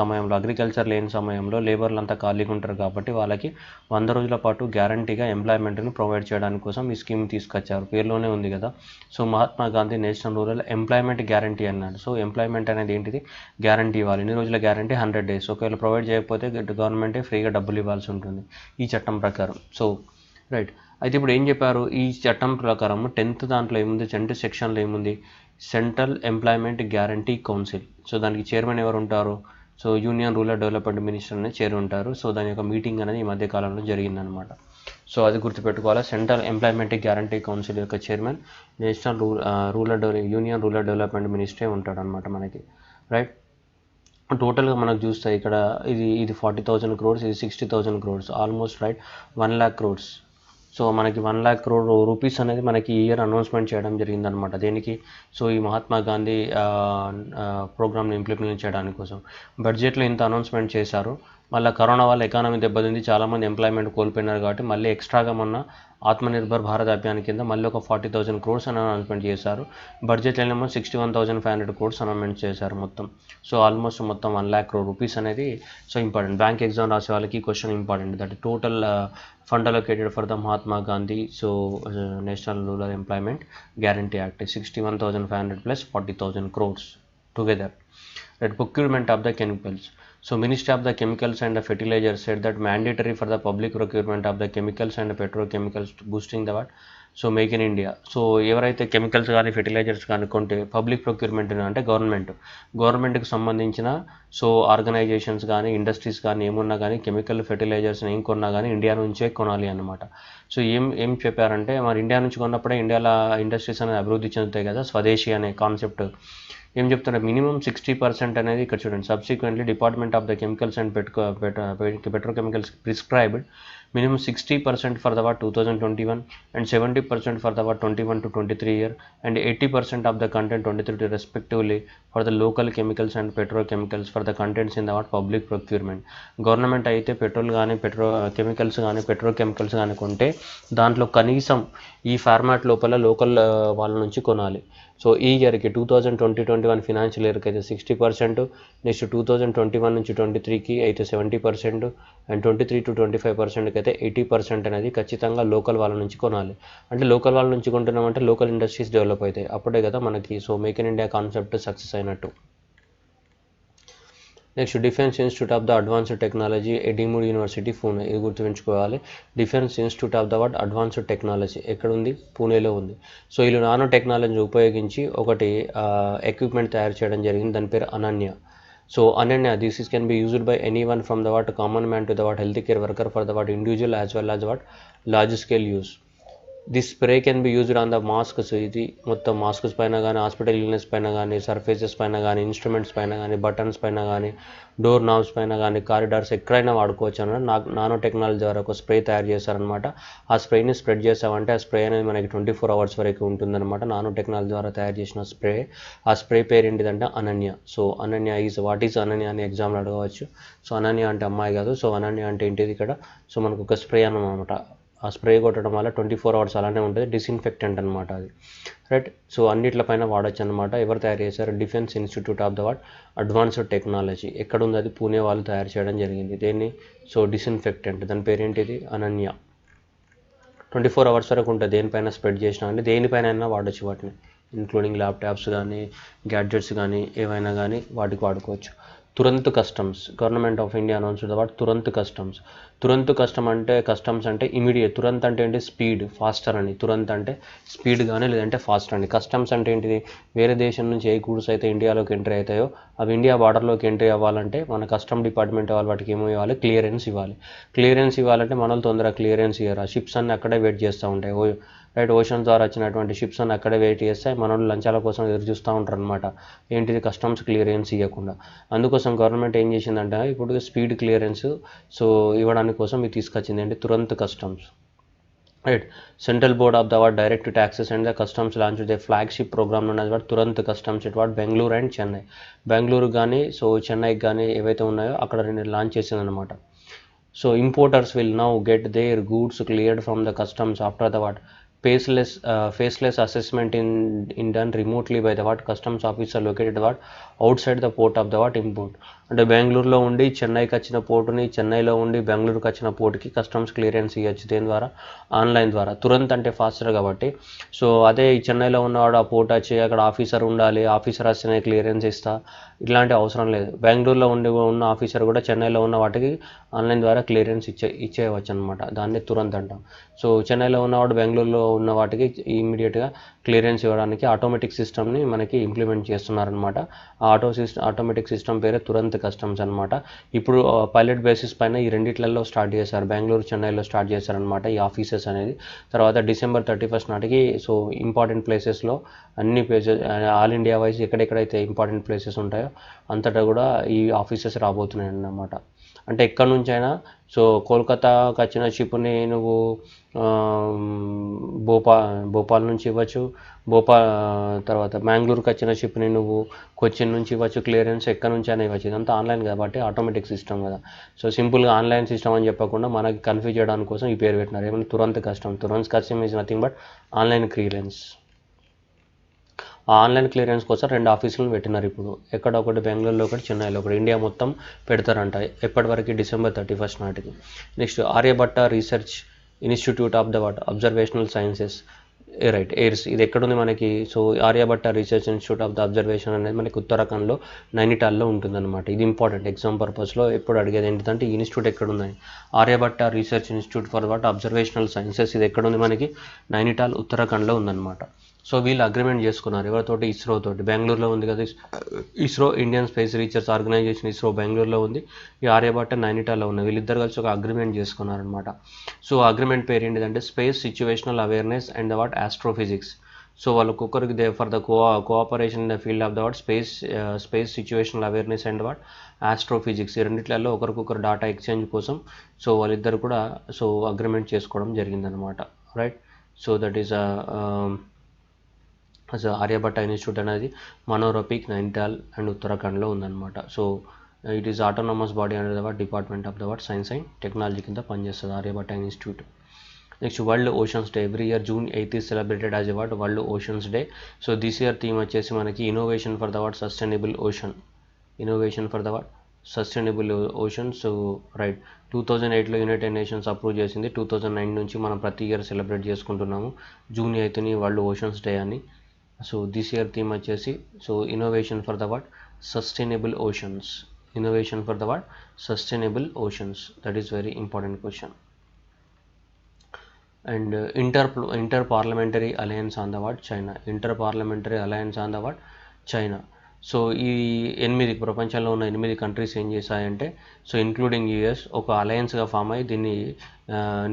సమయంలో లేబర్లు అంతా ఖాళీగా ఉంటారు కాబట్టి వాళ్ళకి 100 రోజుల పాటు గ్యారంటీగా ఎంప్లాయ్మెంట్ని ప్రొవైడ్ చేయడానికి కోసం ఈ స్కీమ్ తీసుకొచ్చారు. పేరులోనే ఉంది కదా. So Mahatma Gandhi national rural employment guarantee అన్నాడు. సో ఎంప్లాయ్మెంట్ అనేది ఏంటిది, గ్యారంటీ ఇవ్వాలి. ఎన్ని రోజుల గ్యారంటీ, 100 days. ఒకవేళ ప్రొవైడ్ చేయకపోతే గవర్నమెంటే ఫ్రీగా డబ్బులు ఇవ్వాల్సి ఉంటుంది ఈ చట్టం ప్రకారం. So right. అయితే ఇప్పుడు ఏం చెప్పారు, ఈ చట్టం ప్రకారం 10th దాంట్లో ఏముంది, 10th సెక్షన్లో ఏముంది, central employment guarantee council. So దానికి చైర్మన్ ఎవరు ఉంటారు, so union rural development minister అనేది చైర్ ఉంటారు. సో దాని యొక్క మీటింగ్ అనేది ఈ మధ్య కాలంలో జరిగిందనమాట. సో అది గుర్తుపెట్టుకోవాలి. సెంట్రల్ ఎంప్లాయ్మెంట్ గ్యారంటీ కౌన్సిల్ యొక్క chairman national union rural development మినిస్టరే ఉంటాడు అనమాట మనకి. రైట్. టోటల్గా మనకు చూస్తే ఇక్కడ ఇది 40,000 crores, ఇది 60,000 crores, almost right 1 lakh crores. So మనకి 1 lakh crore రూపీస్ అనేది మనకి ఈ ఇయర్ అనౌన్స్మెంట్ చేయడం జరిగిందనమాట. దేనికి, సో ఈ మహాత్మా గాంధీ ప్రోగ్రామ్ని ఇంప్లిమెంట్ చేయడానికి కోసం బడ్జెట్లో ఇంత అనౌన్స్మెంట్ చేశారు. మళ్ళీ కరోనా వల్ల ఎకానమీ దెబ్బతింది, చాలామంది ఎంప్లాయ్మెంట్ కోల్పోయినారు కాబట్టి మళ్ళీ ఎక్స్ట్రాగా మొన్న ఆత్మనిర్భర్ భారత్ అభియాన్ కింద మళ్ళీ ఒక 40,000 crores అని అనౌన్స్మెంట్ చేశారు. బడ్జెట్లోనేమో 61,500 crores అనౌన్స్మెంట్ చేశారు మొత్తం. సో ఆల్మోస్ట్ మొత్తం 1 lakh crore రూపీస్ అనేది సో ఇంపార్టెంట్. బ్యాంక్ ఎగ్జామ్ రాసే వాళ్ళకి question important. That total fund allocated for the Mahatma Gandhi so national rural employment guarantee act 61,500 plus 40,000 crores together. That procurement of the chemicals. So Ministry of the Chemicals and the Fertilizers said that mandatory for the public procurement of the chemicals and petrochemicals to boosting the what? So make in India. So ఎవరైతే chemicals కానీ fertilisers కానీ కొంటే public procurement అంటే గవర్నమెంట్కి సంబంధించిన so organisations కానీ industries కానీ ఏమున్నా కానీ కెమికల్ ఫెర్టిలైజర్స్ని ఏం కొన్నా కానీ ఇండియా నుంచే కొనాలి అన్నమాట. సో ఏం చెప్పారంటే మరి ఇండియా నుంచి కొన్నప్పుడే ఇండియాలో ఇండస్ట్రీస్ అనేది అభివృద్ధి చెందుతాయి కదా, స్వదేశీ అనే కాన్సెప్ట్. ఏం చెప్తున్నారు, మినిమం 60% అనేది ఇక్కడ చూడండి. Subsequently department of the chemicals and petrochemicals prescribed minimum 60% for the 2021 and 70% for the 21 to 23 year and 80% of the content 23 to respectively for the local chemicals and petrochemicals for the contents in the public procurement. Government అయితే petrol కానీ chemicals కానీ petrochemicals కానీ కొంటే దాంట్లో కనీసం ఈ format లోపల local వాళ్ళ నుంచి కొనాలి. సో ఈ ఇయర్కి 2020-21 ఫినాన్షియల్ ఇయర్కి అయితే 60%, నెక్స్ట్ 2021 నుంచి 23కి అయితే 70% అండ్ 23 to 25%కి అయితే 80% అనేది ఖచ్చితంగా లోకల్ వాళ్ళ నుంచి కొనాలి. అంటే లోకల్ వాళ్ళ నుంచి కొంటున్నామంటే లోకల్ ఇండస్ట్రీస్ డెవలప్ అవుతాయి, అప్పుడే కదా మనకి so make in India concept success అయినట్టు. Next defence institute of the advanced technology deemed university Pune. ఇది గుర్తుంచుకోవాలి. Defence institute of the advanced technology ఎక్కడ ఉంది, పూణేలో ఉంది. సో వీళ్ళు నానో టెక్నాలజీ ఉపయోగించి ఒకటి ఎక్విప్మెంట్ తయారు చేయడం జరిగింది, దాని పేరు Ananya. So Ananya this is can be used by anyone from the common man to the healthcare worker for the individual as well as large scale use. This spray can be used on the masks. ఇది మొత్తం masks పైన కానీ, hospital illness పైన కానీ, surfaces పైన కానీ, instruments పైన కానీ, బటన్స్ పైన కానీ, డోర్ నాబ్స్ పైన కానీ, కారిడార్స్ ఎక్కడైనా వాడుకోవచ్చు అన్నమాట. నానో టెక్నాలజీ ద్వారా ఒక స్ప్రే తయారు చేశారనమాట. ఆ స్ప్రేని స్ప్రెడ్ చేసామంటే ఆ స్ప్రే అనేది మనకి 24 hours వరకు ఉంటుందన్నమాట. నానో టెక్నాలజీ ద్వారా తయారు చేసిన స్ప్రే. ఆ స్ప్రే పేరు ఏంటిదంటే Ananya. So Ananya what is Ananya అని ఎగ్జామ్లో అడగవచ్చు. సో అనన్య అంటే అమ్మాయి కాదు. సో అనన్య అంటే ఏంటిది ఇక్కడ, సో మనకు ఒక స్ప్రే అన్నమాట. ఆ స్ప్రే కొట్టడం వల్ల 24 hours అలానే ఉంటుంది, డిస్ఇన్ఫెక్టెంట్ అనమాట అది. రైట్. సో అన్నిట్లపైన వాడచ్చు అనమాట. ఎవరు తయారు చేశారు, defence institute of the advanced technology. ఎక్కడుంది అది, పూణే వాళ్ళు తయారు చేయడం జరిగింది. దేన్ని, సో డిస్ఇన్ఫెక్టెంట్, దాని పేరేంటిది అనన్య. 24 hours వరకు ఉంటుంది, దేనిపైన స్ప్రెడ్ చేసినా అంటే దేనిపైన అయినా వాడచ్చు వాటిని, ఇంక్లూడింగ్ ల్యాప్టాప్స్ కానీ, గ్యాడ్జెట్స్ కానీ, ఏవైనా కానీ వాటికి వాడుకోవచ్చు. Turant customs, government of India announced the Turant customs. Turant customs అంటే ఇమీడియట్. తురంత్ అంటే ఏంటి, స్పీడ్, ఫాస్టర్ అని. తురంత్ అంటే స్పీడ్ కానీ లేదంటే ఫాస్ట్ అని. కస్టమ్స్ అంటే ఏంటిది, వేరే దేశం నుంచి ఏ గూడ్స్ అయితే ఇండియాలోకి ఎంట్రీ అవుతాయో అవి ఇండియా బార్డర్లోకి ఎంట్రీ అవ్వాలంటే మన కస్టమ్ డిపార్ట్మెంట్ వాళ్ళు వాటికి ఏమో ఇవ్వాలి, క్లియరెన్స్ ఇవ్వాలి. క్లియరెన్స్ ఇవ్వాలంటే మనల్ని తొందరగా క్లియరెన్స్ ఇవ్వరు. షిప్స్ అన్నీ అక్కడే వెయిట్ చేస్తూ ఉంటాయి. రైట్, ఓషన్ ద్వారా వచ్చినటువంటి షిప్స్ అన్ని అక్కడే వెయిట్ చేస్తాయి. మన లంచాల కోసం ఎదురు చూస్తూ ఉంటారు అనమాట, ఏంటిది, కస్టమ్స్ క్లియరెన్స్ ఇవ్వకుండా. అందుకోసం గవర్నమెంట్ ఏం చేసిందంటే ఇప్పుడు స్పీడ్ క్లియరెన్స్ సో ఇవ్వడానికి కోసం ఇది తీసుకొచ్చింది, ఏంటి, Turant customs. Right, central board of the direct taxes and the customs launch the flagship programme ఉన్నది Turant customs it Bengaluru and Chennai. Bengaluru కానీ సో చెన్నైకి కానీ ఏవైతే ఉన్నాయో అక్కడ లాంచ్ చేసిందనమాట. So importers will now get their goods cleared from the customs after the faceless assessment in done remotely by the customs officer located outside the port of the import. అంటే బెంగళూరులో ఉండి చెన్నైకి వచ్చిన పోర్టుని, చెన్నైలో ఉండి బెంగళూరుకి వచ్చిన పోర్టుకి కస్టమ్స్ క్లియరెన్స్ ఇవ్వచ్చు. దేని ద్వారా, ఆన్లైన్ ద్వారా. తురంత్ అంటే ఫాస్టర్ కాబట్టి. సో అదే ఈ చెన్నైలో ఉన్నవాడు ఆ పోర్ట్ వచ్చి అక్కడ ఆఫీసర్ ఉండాలి, ఆఫీసర్ వస్తేనే క్లియరెన్స్ ఇస్తా, ఇట్లాంటి అవసరం లేదు. బెంగళూరులో ఉన్న ఆఫీసర్ కూడా చెన్నైలో ఉన్న వాటికి ఆన్లైన్ ద్వారా క్లియరెన్స్ ఇచ్చేయవచ్చు అనమాట. దాన్ని తురంత్ అంటాం. సో చెన్నైలో ఉన్నవాడు బెంగళూరులో ఉన్న వాటికి ఇమ్మీడియట్గా క్లియరెన్స్ ఇవ్వడానికి ఆటోమేటిక్ సిస్టమ్ని మనకి ఇంప్లిమెంట్ చేస్తున్నారనమాట. ఆ ఆటోమేటిక్ సిస్టమ్ పేరే తురంత్ కస్టమ్స్ అనమాట. ఇప్పుడు పైలట్ బేసిస్ పైన ఈ రెండిట్లలో స్టార్ట్ చేశారు, బెంగళూరు, చెన్నైలో స్టార్ట్ చేశారనమాట ఈ ఆఫీసెస్ అనేది. తర్వాత December 31 నాటికి సో ఇంపార్టెంట్ ప్లేసెస్లో అన్ని ప్లేసెస్ ఆల్ ఇండియా వైజ్ ఎక్కడెక్కడైతే ఇంపార్టెంట్ ప్లేసెస్ ఉంటాయో అంతటా కూడా ఈ ఆఫీసెస్ రాబోతున్నాయి అన్నమాట. అంటే ఎక్కడి నుంచైనా సో కోల్కతాకి వచ్చిన షిప్ని నువ్వు భోపాల్ నుంచి ఇవ్వచ్చు, తర్వాత మ్యాంగ్లూరుకి వచ్చిన షిప్ని నువ్వు కొచ్చిన్ నుంచి ఇవ్వచ్చు, క్లియరెన్స్ ఎక్కడి నుంచి అయినా ఇవ్వచ్చు. ఇదంతా ఆన్లైన్ కాబట్టి ఆటోమేటిక్ సిస్టమ్ కదా. సో సింపుల్గా ఆన్లైన్ సిస్టమ్ అని చెప్పకుండా మనకి కన్ఫ్యూజ్ చేయడానికి కోసం ఈ పేరు పెట్టినారు, ఏమైనా Turant custom is nothing but online clearance. ఆ ఆన్లైన్ క్లియరెన్స్ కోసం 2 ఆఫీసులను పెట్టినారు ఇప్పుడు, ఎక్కడ ఒకటి బెంగళూరులో, ఒకటి చెన్నైలో, ఒకటి. ఇండియా మొత్తం పెడతారంట ఎప్పటివరకు, December 31 నాటికి. Next Aryabhatta research institute of the observational sciences, right, ARIES. ఇది ఎక్కడుంది మనకి, so Aryabhatta research institute of the observation అనేది మనకి ఉత్తరాఖండ్లో నైనిటాల్లో ఉంటుందన్నమాట. ఇది ఇంపార్టెంట్, ఎగ్జామ్ పర్పస్లో ఎప్పుడు అడిగేది ఏంటంటే ఈ ఇన్స్టిట్యూట్ ఎక్కడుందని. Aryabhatta research institute for observational sciences, ఇది ఎక్కడుంది మనకి, నైనిటాల్, ఉత్తరాఖండ్లో ఉందన్నమాట. సో వీళ్ళు అగ్రిమెంట్ చేసుకున్నారు ఎవరితోటి, ఇస్రో తోటి. బెంగళూరులో ఉంది కదా ISRO, Indian space research organisation, ISRO బెంగళూరులో ఉంది, ఈ ఆర్యభట్ట నైనిటాల్లో ఉంది. వీళ్ళిద్దరు కలిసి ఒక అగ్రిమెంట్ చేసుకున్నారనమాట. సో అగ్రిమెంట్ పేరు ఏంటిదంటే space situational awareness and astrophysics. So వాళ్ళకొకరికి for the cooperation in the field of the space situational awareness and astrophysics. ఈ రెండిట్లలో ఒకరికొకరు డాటా ఎక్స్చేంజ్ కోసం సో వాళ్ళిద్దరు కూడా సో అగ్రిమెంట్ చేసుకోవడం జరిగిందనమాట. Right, so that is Aryabhatta Institute అనేది మనోరపిక్, నైనిటాల్ అండ్ ఉత్తరాఖండ్లో ఉందన్నమాట. So it is autonomous body under the Department of the Science and Technology కింద పనిచేస్తుంది Aryabhatta Institute. Next World Oceans Day. Every year June 8 is celebrated as World Oceans Day. So this year theme వచ్చేసి మనకి innovation for the sustainable ocean. Innovation for the sustainable ocean. So right, 2008లో United Nations approve చేసింది. 2009 నుంచి మనం ప్రతి year celebrate చేసుకుంటున్నాము June 8ని world Oceans day అని. So this year theme వచ్చేసి so innovation for the sustainable oceans. Innovation for the sustainable oceans, that is very important question. And inter Parliamentary Alliance on the China. Inter Parliamentary Alliance on the China. So ఈ 8 ప్రపంచంలో ఉన్న 8 countries ఏం చేశాయంటే so including US ఒక అలయన్స్గా form అయ్యి దీన్ని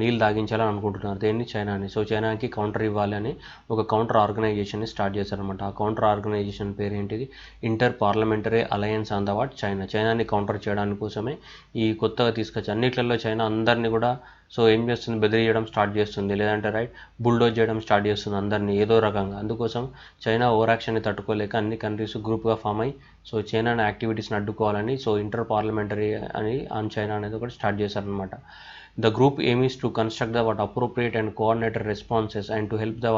నీళ్ళు తాగించాలని అనుకుంటున్నారు, దేన్ని, చైనాని. సో చైనాకి కౌంటర్ ఇవ్వాలని ఒక కౌంటర్ ఆర్గనైజేషన్ని స్టార్ట్ చేశారనమాట. ఆ కౌంటర్ ఆర్గనైజేషన్ పేరు ఏంటిది, Inter Parliamentary Alliance on the China. చైనాని కౌంటర్ చేయడానికి కోసమే ఈ కొత్తగా తీసుకొచ్చి అన్నిట్లలో చైనా అందరినీ కూడా సో ఏం చేస్తుంది, బెదిరియడం స్టార్ట్ చేస్తుంది, లేదంటే రైట్ బుల్డోజ్ చేయడం స్టార్ట్ చేస్తుంది అందరినీ ఏదో రకంగా. అందుకోసం చైనా ఓవర్ యాక్షన్ని తట్టుకోలేక అన్ని కంట్రీస్ గ్రూప్గా ఫామ్ అయ్యి సో చైనా యాక్టివిటీస్ని అడ్డుకోవాలని సో ఇంటర్ పార్లమెంటరీ అని ఆన్ చైనా అనేది ఒకటి స్టార్ట్ చేశారనమాట. The group aim is to construct the appropriate and coordinated responses and to help the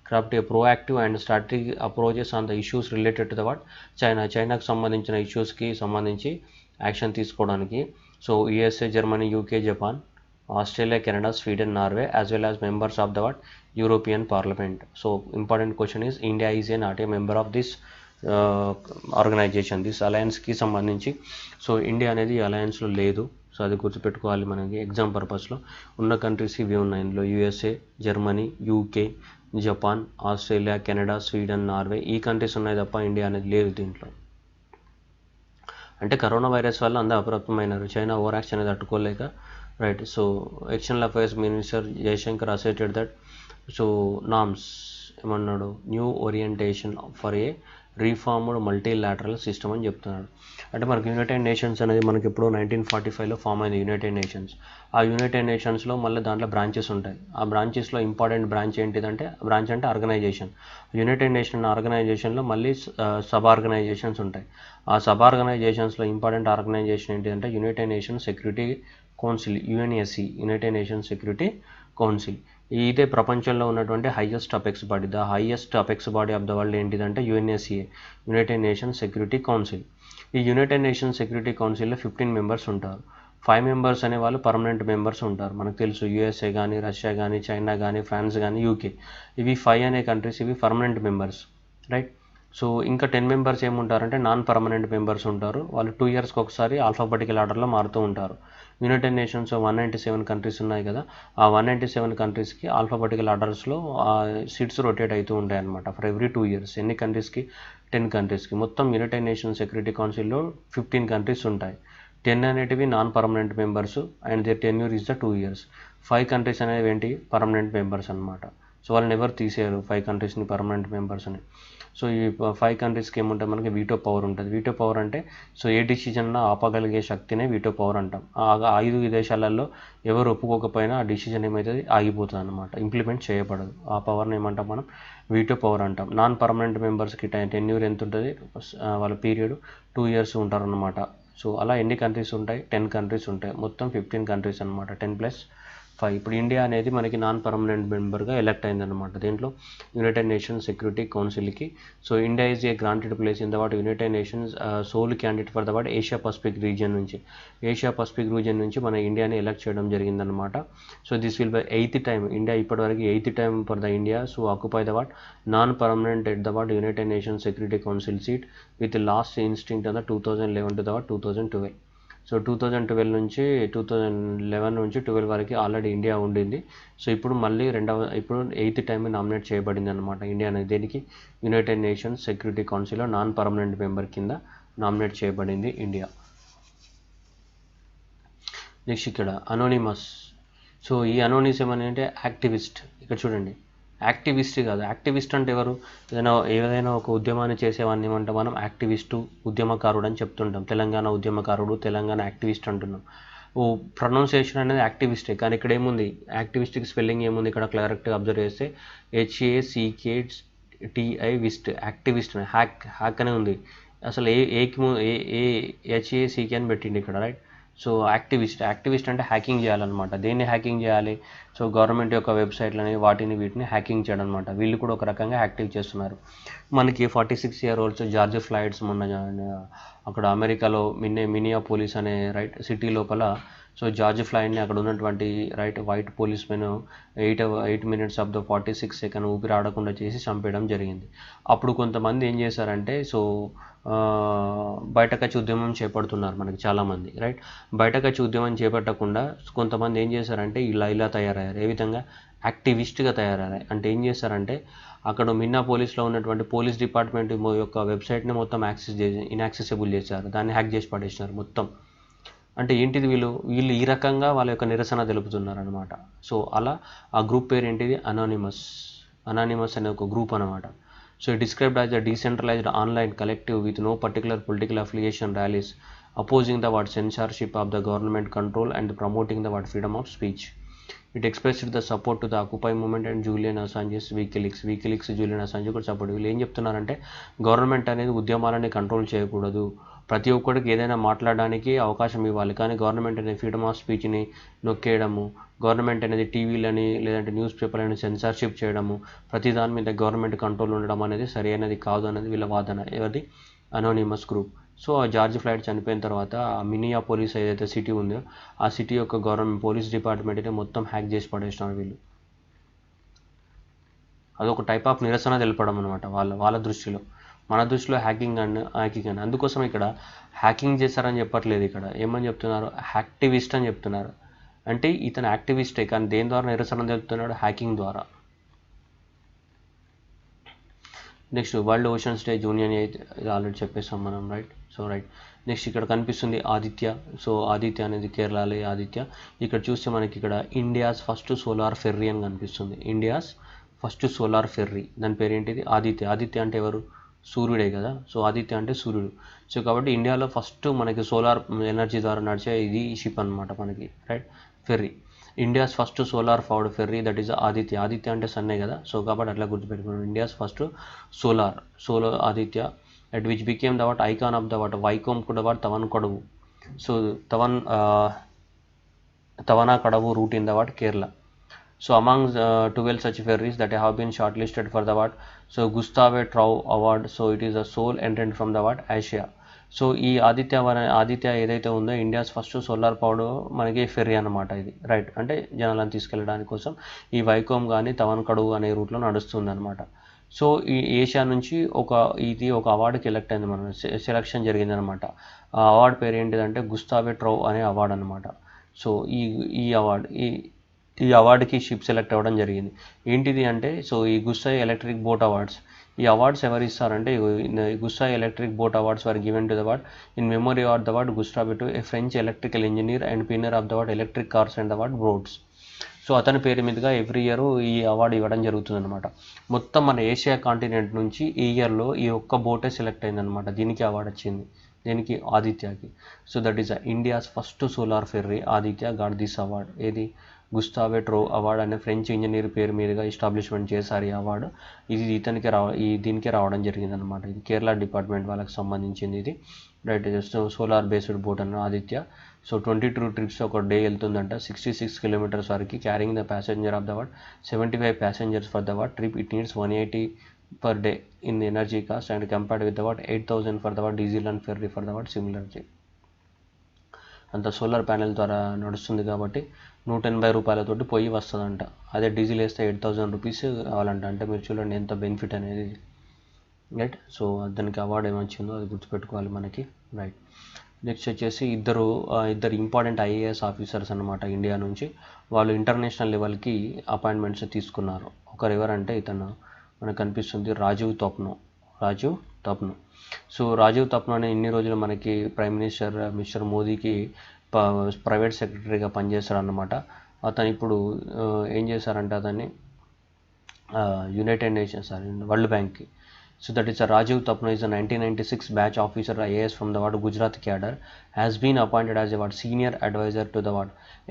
craft a proactive and strategic approaches on the issues related to the చైనాకు సంబంధించిన ఇష్యూస్కి సంబంధించి action తీసుకోవడానికి. So USA, Germany, UK, Japan, Australia, Canada, Sweden, Norway as well as members of the European Parliament. So important question is India is not a member of this organisation, this అలయన్స్కి సంబంధించి. So India అనేది ఈ అలయన్స్లో లేదు. So అది గుర్తుపెట్టుకోవాలి మనకి exam పర్పస్లో. ఉన్న కంట్రీస్ ఇవి ఉన్నాయి ఇందులో: USA, Germany, UK, Japan, Australia, Canada, Sweden, Norway. ఈ కంట్రీస్ ఉన్నాయి తప్ప ఇండియా అనేది లేదు దీంట్లో. అంటే కరోనా వైరస్ వల్ల అందరూ అప్రమత్తమైనారు. చైనా ఓవర్ యాక్షన్ అనేది తట్టుకోలేక, right. So external affairs minister Jaishankar asserted that, so NORMS ఏమన్నాడు, new orientation for a reformed multilateral system అని చెప్తున్నాడు. అంటే మనకి యునైటెడ్ నేషన్స్ అనేది మనకి ఇప్పుడు 1945లో ఫామ్ అయింది యునైటెడ్ నేషన్స్. ఆ యునైటెడ్ నేషన్స్లో మళ్ళీ దాంట్లో బ్రాంచెస్ ఉంటాయి. ఆ బ్రాంచెస్లో ఇంపార్టెంట్ బ్రాంచ్ ఏంటిదంటే, బ్రాంచ్ అంటే ఆర్గనైజేషన్. యునైటెడ్ నేషన్ ఆర్గనైజేషన్లో మళ్ళీ సబ్ ఆర్గనైజేషన్స్ ఉంటాయి. ఆ సబ్ ఆర్గనైజేషన్స్లో ఇంపార్టెంట్ ఆర్గనైజేషన్ ఏంటిదంటే United Nation Security Council, UNSC, United Nation Security council. ఇదే ప్రపంచంలో ఉన్నటువంటి highest apex body. The highest apex body of the world ఏంటిదంటే యుఎన్ఎస్సిఏ, యునైటెడ్ నేషన్ సెక్యూరిటీ కౌన్సిల్. ఈ యునైటెడ్ నేషన్ సెక్యూరిటీ కౌన్సిల్లో 15 మెంబర్స్ ఉంటారు. 5 మెంబర్స్ అనే వాళ్ళు పర్మనెంట్ మెంబర్స్ ఉంటారు. మనకు తెలుసు యూఎస్ఏ కానీ, రష్యా కానీ, చైనా కానీ, ఫ్రాన్స్ కానీ, యూకే. ఇవి 5 అనే కంట్రీస్, ఇవి పర్మనెంట్ మెంబర్స్, రైట్. సో ఇంకా 10 మెంబర్స్ ఏముంటారంటే నాన్ పర్మనెంట్ మెంబర్స్ ఉంటారు. వాళ్ళు 2 ఇయర్స్కి ఒకసారి ఆల్ఫాబెటికల్ ఆర్డర్లో మారుతూ ఉంటారు. యునైటెడ్ నేషన్స్ 197 కంట్రీస్ ఉన్నాయి కదా, ఆ 197 కంట్రీస్కి ఆల్ఫాబెటికల్ ఆర్డర్స్లో సీట్స్ రొటేట్ అవుతూ ఉంటాయి అనమాట ఫర్ ఎవ్రీ 2 ఇయర్స్. ఎన్ని కంట్రీస్కి? 10 కంట్రీస్కి. మొత్తం యునైటెడ్ నేషన్ సెక్యూరిటీ కౌన్సిల్లో 15 కంట్రీస్ ఉంటాయి. 10 అనేటివి non permanent members and their tenure is the 2 years. 5 countries అనేవి ఏంటి? పర్మనెంట్ మెంబర్స్ అనమాట. సో వాళ్ళని ఎవరు తీసేయరు 5 కంట్రీస్ని పర్మనెంట్ మెంబర్స్ అని. సో ఈ 5 కంట్రీస్కి ఏముంటుంది, మనకి వీటో పవర్ ఉంటుంది. వీటో పవర్ అంటే సో ఏ డిసిజన్లో ఆపగలిగే శక్తినే వీటో పవర్ అంటాం. ఆ 5 దేశాలలో ఎవరు ఒప్పుకోకపోయినా ఆ డిసిజన్ ఏమవుతుంది, ఆగిపోతుంది అనమాట, ఇంప్లిమెంట్ చేయబడదు. ఆ పవర్ని ఏమంటాం మనం? వీటో పవర్ అంటాం. నాన్ పర్మనెంట్ మెంబర్స్కి టెన్యూర్ ఎంత ఉంటుంది, వాళ్ళ పీరియడ్ 2 ఇయర్స్ ఉంటారనమాట. సో అలా ఎన్ని కంట్రీస్ ఉంటాయి? 10 కంట్రీస్ ఉంటాయి. మొత్తం 15 కంట్రీస్ అనమాట, 10+5. ఇప్పుడు ఇండియా అనేది మనకి నాన్ పర్మనెంట్ మెంబర్గా ఎలెక్ట్ అయిందనమాట దీంట్లో యునైటెడ్ నేషన్స్ సెక్యూరిటీ కౌన్సిల్కి. So India is a granted place in the what United Nations sole candidate for the what Asia Pacific region నుంచి. ఏషియా పసిఫిక్ రీజియన్ నుంచి మన ఇండియాని ఎలెక్ట్ చేయడం జరిగిందనమాట. So this will by 8th time. India ఇప్పటివరకు 8th time for the India so occupy the what non permanent at the what United Nations Security Council seat with last instinct అన్న 2011 to the what 2012. So 2012 నుంచి 2011 నుంచి 12 వరకు already India ఉండింది. So ఇప్పుడు మళ్ళీ ఇప్పుడు 8th time nominate చేయబడింది అనమాట ఇండియా అనేది. దేనికి? యునైటెడ్ నేషన్స్ సెక్యూరిటీ కౌన్సిల్లో నాన్ పర్మనెంట్ మెంబర్ కింద నామినేట్ చేయబడింది ఇండియా. నెక్స్ట్ ఇక్కడ అనోనిమస్. సో ఈ అనోనిమస్ ఏమని యాక్టివిస్ట్. ఇక్కడ చూడండి, యాక్టివిస్ట్ కాదు. యాక్టివిస్ట్ అంటే ఎవరు? ఏదైనా ఒక ఉద్యమాన్ని చేసేవాడిని ఏమంటాం మనం? యాక్టివిస్టు, ఉద్యమకారుడు అని చెప్తుంటాం. తెలంగాణ ఉద్యమకారుడు, తెలంగాణ యాక్టివిస్ట్ అంటున్నాం. ప్రొనౌన్సియేషన్ అనేది యాక్టివిస్టే, కానీ ఇక్కడ ఏముంది? యాక్టివిస్ట్కి స్పెల్లింగ్ ఏముంది ఇక్కడ కరెక్ట్గా అబ్జర్వ్ చేస్తే? HACKTI wrist, activist. హ్యాక్ అనే ఉంది. అసలు HACK అని పెట్టిండి ఇక్కడ, రైట్. సో యాక్టివిస్ట్ అంటే హ్యాకింగ్ చేయాలన్నమాట. దేన్ని హ్యాకింగ్ చేయాలి? సో గవర్నమెంట్ యొక్క వెబ్సైట్లని వీటిని హ్యాకింగ్ చేయడం అనమాట. వీళ్ళు కూడా ఒక రకంగా యాక్టివ్ చేస్తున్నారు. మనకి 46 year olds జార్జ్ ఫ్లాయిడ్స్ మొన్న అక్కడ అమెరికాలో మినియాపోలిస్ అనే రైట్ సిటీ లోపల సో జార్జ్ ఫ్లాయిడ్ని అక్కడ ఉన్నటువంటి right white police men 8 minutes of the 46 seconds ఊపిరి ఆడకుండా చేసి చంపేయడం జరిగింది. అప్పుడు కొంతమంది ఏం చేశారంటే సో బయటకొచ్చి ఉద్యమం చేపడుతున్నారు మనకి చాలామంది, రైట్. బయటకొచ్చి ఉద్యమం చేపట్టకుండా కొంతమంది ఏం చేశారంటే ఇలా తయారయ్యారు. ఏ విధంగా? యాక్టివిస్ట్గా తయారయ్యారు. అంటే ఏం చేశారంటే అక్కడ మినియాపోలిస్లో ఉన్నటువంటి పోలీస్ డిపార్ట్మెంట్ యొక్క వెబ్సైట్ని మొత్తం ఇన్యాక్సెసిబుల్ చేశారు. దాన్ని హ్యాక్ చేసి పడేసినారు మొత్తం. అంటే ఏంటిది? వీళ్ళు ఈ రకంగా వాళ్ళ యొక్క నిరసన తెలుపుతున్నారు అనమాట. సో అలా ఆ గ్రూప్ పేరు ఏంటిది? అనానిమస్ అనే ఒక గ్రూప్ అనమాట. So it described as a decentralised online collective with no particular political affiliation rallies opposing the censorship of the government control and promoting the freedom of speech. It expressed the support to the Occupy movement and Julian Assange's WikiLeaks Julian Assange కూడా support. వీళ్ళు ఏం చెప్తున్నారంటే government అనేది ఉద్యమాలని control చేయకూడదు, ప్రతి ఒక్కరికి ఏదైనా మాట్లాడడానికి అవకాశం ఇవ్వాలి, కానీ గవర్నమెంట్ అనేది ఫ్రీడమ్ ఆఫ్ స్పీచ్ని నొక్కేయడము, గవర్నమెంట్ అనేది టీవీలని లేదంటే న్యూస్ పేపర్లని సెన్సార్షిప్ చేయడము, ప్రతి దాని మీద గవర్నమెంట్ కంట్రోల్ ఉండడం అనేది సరి అయినది కాదు అనేది వీళ్ళ వాదన. ఎవరిది? Anonymous group. సో ఆ జార్జ్ ఫ్లాయిడ్ చనిపోయిన తర్వాత ఆ మినియాపోలిస్ ఏదైతే సిటీ ఉందో ఆ సిటీ యొక్క గవర్నమెంట్ పోలీస్ డిపార్ట్మెంట్ని మొత్తం హ్యాక్ చేసి పడేసినారు వీళ్ళు. అదొక టైప్ ఆఫ్ నిరసన తెలపడం అనమాట వాళ్ళ దృష్టిలో. మన దృష్టిలో హ్యాకింగ్ అని. అందుకోసం ఇక్కడ హ్యాకింగ్ చేశారని చెప్పట్లేదు, ఇక్కడ ఏమని చెప్తున్నారు, యాక్టివిస్ట్ అని చెప్తున్నారు. అంటే ఇతను యాక్టివిస్టే, కానీ దేని ద్వారా నిరసన తెలుపుతున్నాడు, హ్యాకింగ్ ద్వారా. Next World Oceans day June 8 ఇది ఆల్రెడీ చెప్పేసాం మనం, రైట్. సో రైట్, నెక్స్ట్ ఇక్కడ కనిపిస్తుంది ఆదిత్య. సో ఆదిత్య అనేది కేరళలో ఆదిత్య. ఇక్కడ చూస్తే మనకి ఇక్కడ ఇండియాస్ ఫస్ట్ సోలార్ ఫెర్రీ అని కనిపిస్తుంది. ఇండియాస్ ఫస్ట్ సోలార్ ఫెర్రీ, దాని పేరు ఏంటిది, ఆదిత్య. ఆదిత్య అంటే ఎవరు, సూర్యుడే కదా. సో ఆదిత్య అంటే సూర్యుడు. సో కాబట్టి ఇండియాలో ఫస్ట్ మనకి సోలార్ ఎనర్జీ ద్వారా నడిచే ఇది షిప్ అనమాట మనకి, right, ferry. India's first solar powered ferry that is Aditya. Aditya అంటే సన్నే కదా. సో కాబట్టి అట్లా గుర్తుపెట్టుకున్నాం, India's first solar Aditya, at which became the what icon of the what Vaikom Kudavar Tavan Kodavu. So Tavana Kadavu route in the what Kerala. So among 12 such ferries that have been shortlisted for the what, so Gustave Trau Award. So it is a sole entrant from the what Asia. So ఈ ఆదిత్య ఏదైతే ఉందో India's first solar powered మనకి ferry అనమాట ఇది, right. అంటే జనాలను తీసుకెళ్ళడానికి కోసం ఈ వైకోమ్ కానీ తవన్ కడువు అనే రూట్లో నడుస్తుంది అనమాట. సో ఈ ఏషియా నుంచి ఒక అవార్డుకి ఎలక్ట్ అయింది, మన సెలక్షన్ జరిగిందనమాట. ఆ అవార్డు పేరు ఏంటిదంటే గుస్తావే ట్రౌ అనే అవార్డు అనమాట. సో ఈ అవార్డుకి షిప్ సెలెక్ట్ అవ్వడం జరిగింది. ఏంటిది అంటే, సో ఈ గుస్తాయ్ ఎలక్ట్రిక్ బోట్ అవార్డ్స్, ఈ అవార్డ్స్ ఎవరు ఇస్తారంటే, Gustave electric boat awards were given to the what in memory of the what Gustave to a French electrical engineer and pioneer of the what electric cars and the what boats. So అతని పేరు మీదుగా every year ఈ award ఇవ్వడం జరుగుతుందన్నమాట. మొత్తం మన Asia continent నుంచి ఈ ఇయర్లో ఈ ఒక్క బోటే సెలెక్ట్ అయిందనమాట, దీనికి అవార్డు వచ్చింది, దీనికి ఆదిత్యకి. So that is India's first solar ferry Aditya got this award. ఏది గుస్తావే ట్రో అవార్డ్ అనే ఫ్రెంచ్ ఇంజనీర్ పేరు మీదుగా ఎస్టాబ్లిష్మెంట్ చేశారు ఈ అవార్డు. ఇది దీనికే రావడం జరిగిందనమాట. ఇది కేరళ డిపార్ట్మెంట్ వాళ్ళకి సంబంధించింది ఇది, రైట్. సోలార్ బేస్డ్ బోట్ అన్న ఆదిత్య. సో 22 ట్రిప్స్ ఒక డే వెళ్తుందంట, 66 కిలోమీటర్స్ వరకు, carrying the passenger of the what 75 passengers for the what trip. It needs 180 per day in the energy cost and compared with the what 8,000 for the what diesel and ferry for the what similar thing. అంత solar panel ద్వారా నడుస్తుంది కాబట్టి 180 రూపాయలతోటి పొయ్యి వస్తుందంట. అదే diesel వేస్తే 8,000 rupees కావాలంట. అంటే మీరు చూడండి ఎంత బెనిఫిట్ అనేది, రైట్. సో దానికి అవార్డు ఏమొచ్చిందో అది గుర్తుపెట్టుకోవాలి మనకి, రైట్. నెక్స్ట్ వచ్చేసి ఇద్దరు ఇంపార్టెంట్ ఐఏఎస్ ఆఫీసర్స్ అనమాట ఇండియా నుంచి. వాళ్ళు ఇంటర్నేషనల్ లెవెల్కి అపాయింట్మెంట్స్ తీసుకున్నారు. ఒకరు ఎవరంటే ఇతను మనకు కనిపిస్తుంది రాజీవ్ తప్నో. సో రాజీవ్ తప్నో అనే ఇన్ని రోజులు మనకి ప్రైమ్ మినిస్టర్ మిస్టర్ మోదీకి ప్రైవేట్ సెక్రటరీగా పనిచేశారు అన్నమాట. అతను ఇప్పుడు ఏం చేశారంటే అతన్ని యునైటెడ్ నేషన్స్ వరల్డ్ బ్యాంక్కి. So that is Rajiv Tapno is a 1996 batch officer IAS from the Gujarat cadre, has been appointed as a senior advisor to the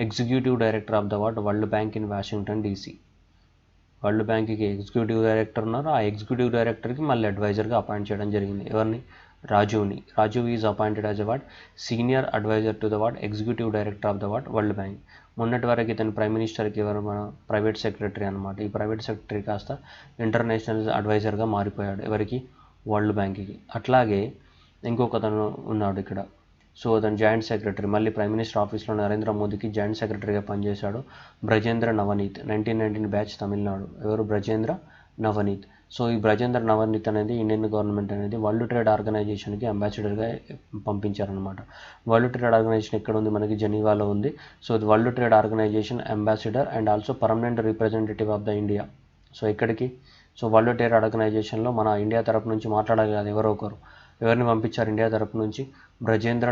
executive director of the World Bank in Washington DC. World బ్యాంక్కి executive director ఉన్నారు, ఆ executive డైరెక్టర్కి మళ్ళీ అడ్వైజర్గా appoint చేయడం జరిగింది. ఎవరిని, Rajiv is appointed as a senior advisor to the executive director of the World Bank. మొన్నటి వరకు ఇతను ప్రైమ్ మినిస్టర్కి ఎవరు, మన ప్రైవేట్ సెక్రటరీ అనమాట. ఈ ప్రైవేట్ సెక్రటరీ కాస్త ఇంటర్నేషనల్ అడ్వైజర్గా మారిపోయాడు, ఎవరికి, వరల్డ్ బ్యాంక్కి. అట్లాగే ఇంకొకతను ఉన్నాడు ఇక్కడ. సో అతను జాయింట్ సెక్రటరీ, మళ్ళీ ప్రైమ్ మినిస్టర్ ఆఫీస్లో నరేంద్ర మోదీకి జాయింట్ సెక్రటరీగా పనిచేశాడు. బ్రజేంద్ర నవనీత్, 1919 బ్యాచ్, తమిళనాడు. ఎవరు, బ్రజేంద్ర నవనీత్. సో ఈ బ్రజేంద్ర నవనీత్ అనేది ఇండియన్ గవర్నమెంట్ అనేది వరల్డ్ ట్రేడ్ ఆర్గనైజేషన్కి అంబాసిడర్గా పంపించారనమాట. వరల్డ్ ట్రేడ్ ఆర్గనైజేషన్ ఎక్కడ ఉంది, మనకి జెనీవాలో ఉంది. So World Trade Organisation ambassador and also permanent representative of the India. So ఎక్కడికి, సో వరల్డ్ ట్రేడ్ ఆర్గనైజేషన్లో మన ఇండియా తరపు నుంచి మాట్లాడాలి కదా ఎవరో ఒకరు. ఎవరిని పంపించారు ఇండియా తరపు నుంచి, Brajendra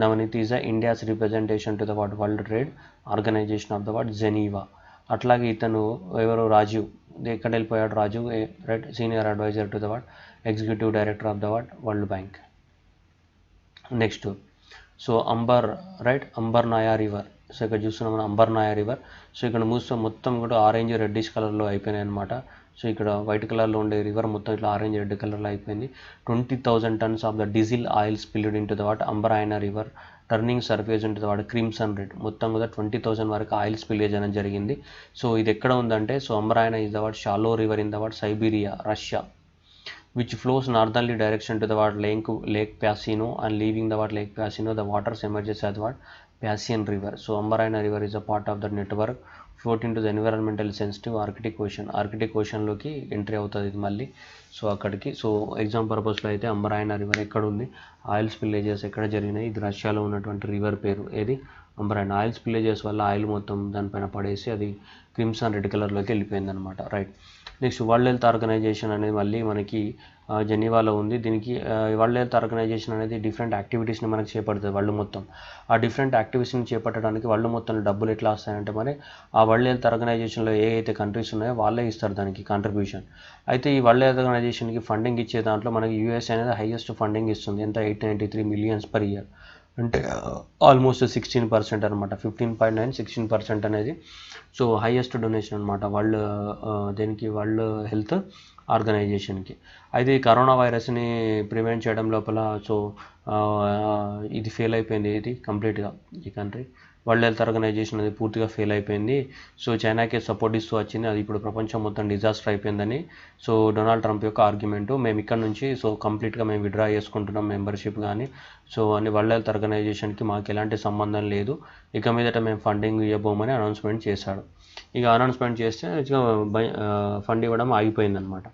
Navneet is India's representation to the World Trade Organisation of the Geneva. అట్లాగే ఇతను ఎవరు, రాజీవ్, ఎక్కడ వెళ్ళిపోయాడు Rajeev, right, senior advisor to the executive director of the World Bank. Next, so Ambarnaya river. So ఇక్కడ చూస్తున్నాం మనం అంబర్నాయా రివర్. సో ఇక్కడ మొత్తం కూడా ఆరెంజ్ రెడ్డిష్ కలర్లో అయిపోయినాయి అనమాట. సో ఇక్కడ వైట్ కలర్లో ఉండే రివర్ మొత్తం ఇట్లా ఆరెంజ్ రెడ్ కలర్లో అయిపోయింది. 20,000 tons of the diesel oil spilled into the Ambarnaya river, turning surface into the crimson red. మొత్తం కూడా 20,000 వరకు ఆయిల్ స్పిల్లేజ్ అనేది జరిగింది. సో ఇది ఎక్కడ ఉందంటే, so Ambarnaya is the shallow river in the Siberia, Russia, which flows northerly direction to the Lake Pasino, and leaving the Lake Pasino, the water emerges as Passion River. So Ambarayana River is a part of the network 14 to the environmental sensitive Arctic ఓషన్లోకి entry అవుతుంది ఇది మళ్ళీ. So అక్కడికి so exam పర్పస్లో అయితే అంబరాయన river ఎక్కడ ఉంది, oil స్పిల్లేజెస్ ఎక్కడ జరిగినాయి, ఇది రష్యాలో ఉన్నటువంటి రివర్ పేరు ఏది అంబరాయన. ఆయిల్ స్పిల్లేజెస్ వల్ల ఆయిల్ మొత్తం దానిపైన పడేసి అది క్రిమ్సన్ రెడ్ కలర్లోకి వెళ్ళిపోయింది అనమాట. Right. Next World health Organization అనేది మళ్ళీ మనకి జెనీవాలో ఉంది. దీనికి వరల్డ్ హెల్త్ ఆర్గనైజేషన్ అనేది డిఫరెంట్ యాక్టివిటీస్ని మనకి చేపడుతుంది వరల్డ్ మొత్తం. ఆ డిఫరెంట్ యాక్టివిటీస్ని చేపట్టడానికి వరల్డ్ మొత్తం డబ్బులు ఎట్లా వస్తాయంటే మరి ఆ వరల్డ్ హెల్త్ ఆర్గనైజేషన్లో ఏ అయితే కంట్రీస్ ఉన్నాయో వాళ్ళే ఇస్తారు దానికి కాంట్రిబ్యూషన్. అయితే ఈ వరల్డ్ హెల్త్ ఆర్గనైజేషన్కి ఫండింగ్ ఇచ్చే దాంట్లో మనకి యూఎస్ అనేది హైయెస్ట్ ఫండింగ్ ఇస్తుంది. ఎంత 893 మిలియన్స్ పర్ ఇయర్, అంటే ఆల్మోస్ట్ 16% అనమాట. 15.9 16% అనేది సో హైయెస్ట్ డొనేషన్ అనమాట దేనికి వరల్డ్ హెల్త్ ఆర్గనైజేషన్కి. అయితే ఈ కరోనా వైరస్ని ప్రివెంట్ చేయడం లోపల సో ఇది ఫెయిల్ అయిపోయింది, ఇది కంప్లీట్గా ఈ కంట్రీ వరల్డ్ హెల్త్ ఆర్గనైజేషన్ అనేది పూర్తిగా ఫెయిల్ అయిపోయింది. సో చైనాకి సపోర్ట్ ఇస్తూ వచ్చింది, అది ఇప్పుడు ప్రపంచం మొత్తం డిజాస్టర్ అయిపోయిందని సో డొనాల్డ్ ట్రంప్ యొక్క ఆర్గ్యుమెంటు. మేము ఇక్కడ నుంచి సో కంప్లీట్గా మేము విత్డ్రా చేసుకుంటున్నాం మెంబర్షిప్ కానీ సో అన్ని వరల్డ్ హెల్త్ ఆర్గనైజేషన్కి మాకు ఎలాంటి సంబంధం లేదు, ఇక మీదట మేము ఫండింగ్ ఇవ్వబోమని అనౌన్స్మెంట్ చేశాడు. ఇక అనౌన్స్మెంట్ చేస్తే ఫండ్ ఇవ్వడం ఆగిపోయిందనమాట.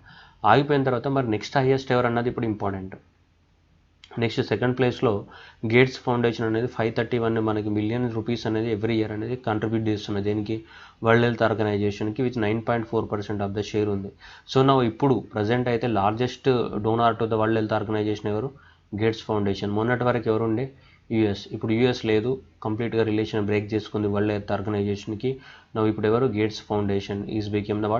ఆగిపోయిన తర్వాత మరి నెక్స్ట్ హైయెస్ట్ ఎవరు అన్నది ఇప్పుడు ఇంపార్టెంట్. నెక్స్ట్ సెకండ్ ప్లేస్లో గేట్స్ ఫౌండేషన్ అనేది 531 మనకి మిలియన్ రూపీస్ అనేది ఎవ్రీ ఇయర్ అనేది కంట్రిబ్యూట్ చేస్తున్నది దేనికి వరల్డ్ హెల్త్ ఆర్గనైజేషన్కి, విత్ 9.4% ఆఫ్ ద షేర్ ఉంది. సో నా ఇప్పుడు ప్రజెంట్ అయితే largest donor to the World health Organisation ఎవరు, గేట్స్ ఫౌండేషన్. మొన్నటి వరకు ఎవరుండే యుఎస్, ఇప్పుడు యుఎస్ లేదు, కంప్లీట్గా రిలేషన్ బ్రేక్ చేసుకుంది వరల్డ్ హెల్త్ ఆర్గనైజేషన్కి. నవ్వు ఇప్పుడు ఎవరు, Gates Foundation is became the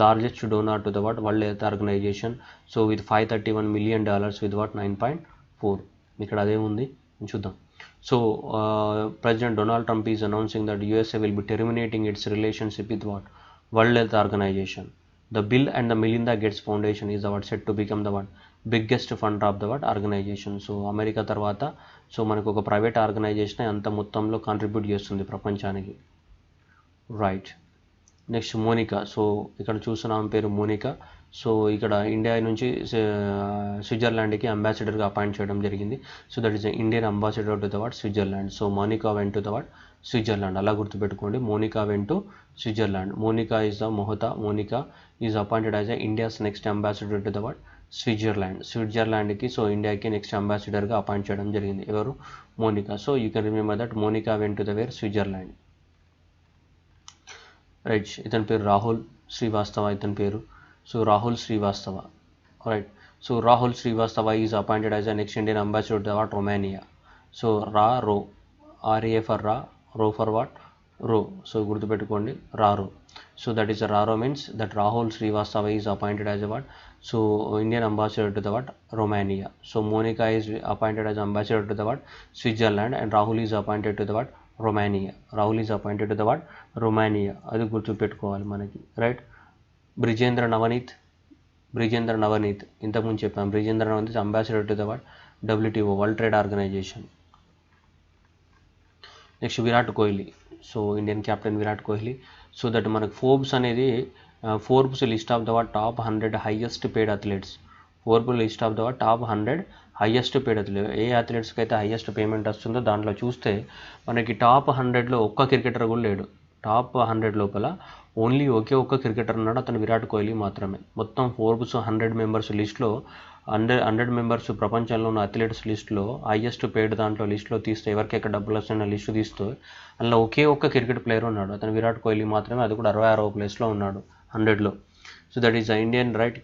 largest donor to the World health Organization. So with $531 million with 9.4. ఇక్కడ అదే ఉంది చూద్దాం. So President Donald Trump is announcing that USA will be terminating its relationship with World health Organization. The Bill and the Melinda Gates Foundation is set to become the biggest fund of the organization. So America తర్వాత so మనకు ఒక private organisation అంత మొత్తంలో contribute చేస్తుంది ప్రపంచానికి. Right. Next Monika. So ఇక్కడ చూస్తున్నాం పేరు మోనికా. సో ఇక్కడ ఇండియా నుంచి స్విట్జర్లాండ్కి అంబాసిడర్గా అపాయింట్ చేయడం జరిగింది. So that is Indian ambassador to the Switzerland. So Monika went to the Switzerland, అలా గుర్తుపెట్టుకోండి. Monika went to Switzerland. Monika is the Monika is appointed as India's next ambassador to the స్విట్జర్లాండ్కి. సో ఇండియాకి నెక్స్ట్ అంబాసిడర్గా appoint చేయడం జరిగింది. ఎవరు, Monika. So you can remember that Monika went to the Switzerland. Right. ఇతని పేరు రాహుల్ శ్రీవాస్తవ ఇతని పేరు. So Rahul Srivastava. Right. So Rahul Srivastava is appointed as a next Indian ambassador to the Romania. So ro RA for ro for ro. So గుర్తుపెట్టుకోండి ro. So that is ro means that Rahul Srivastava is appointed as so Indian ambassador to the Romania. So Monika is appointed as ambassador to the Switzerland and Rahul is appointed to the Romania. Rahul is appointed to the Romania, అది గుర్తుపెట్టుకోవాలి మనకి. Right. Brijendra Navneet ఇంతకుముందు చెప్పాం. Brijendra Navneet ambassador to the WTO World Trade Organisation. Next Virat Kohli. So Indian captain Virat Kohli. So that మనకు Forbes అనేది Forbes list of the top 100 highest paid athletes. Forbes list of the top 100 highest paid athlete. ఏ అథ్లెట్స్కి అయితే highest payment వస్తుందో దాంట్లో చూస్తే మనకి top 100లో ఒక్క క్రికెటర్ కూడా లేడు. టాప్ 100 లోపల ఓన్లీ ఒకే ఒక్క క్రికెటర్ ఉన్నాడు, అతను విరాట్ కోహ్లీ మాత్రమే. మొత్తం ఫోర్బ్స్ 100 మెంబర్స్ లిస్ట్లో 100 మెంబర్స్ ప్రపంచంలో ఉన్న అథ్లెట్స్ లిస్ట్లో హైయెస్ట్ పేడ్ దాంట్లో లిస్ట్లో తీస్తే ఎవరికి ఎక్కడ డబ్బులు వస్తున్న లిస్టు తీస్తే అందులో ఒకే ఒక్క క్రికెట్ ప్లేయర్ ఉన్నాడు, అతను విరాట్ కోహ్లీ మాత్రమే. అది కూడా 66వ ప్లేస్లో ఉన్నాడు 100లో. So that is the Indian right.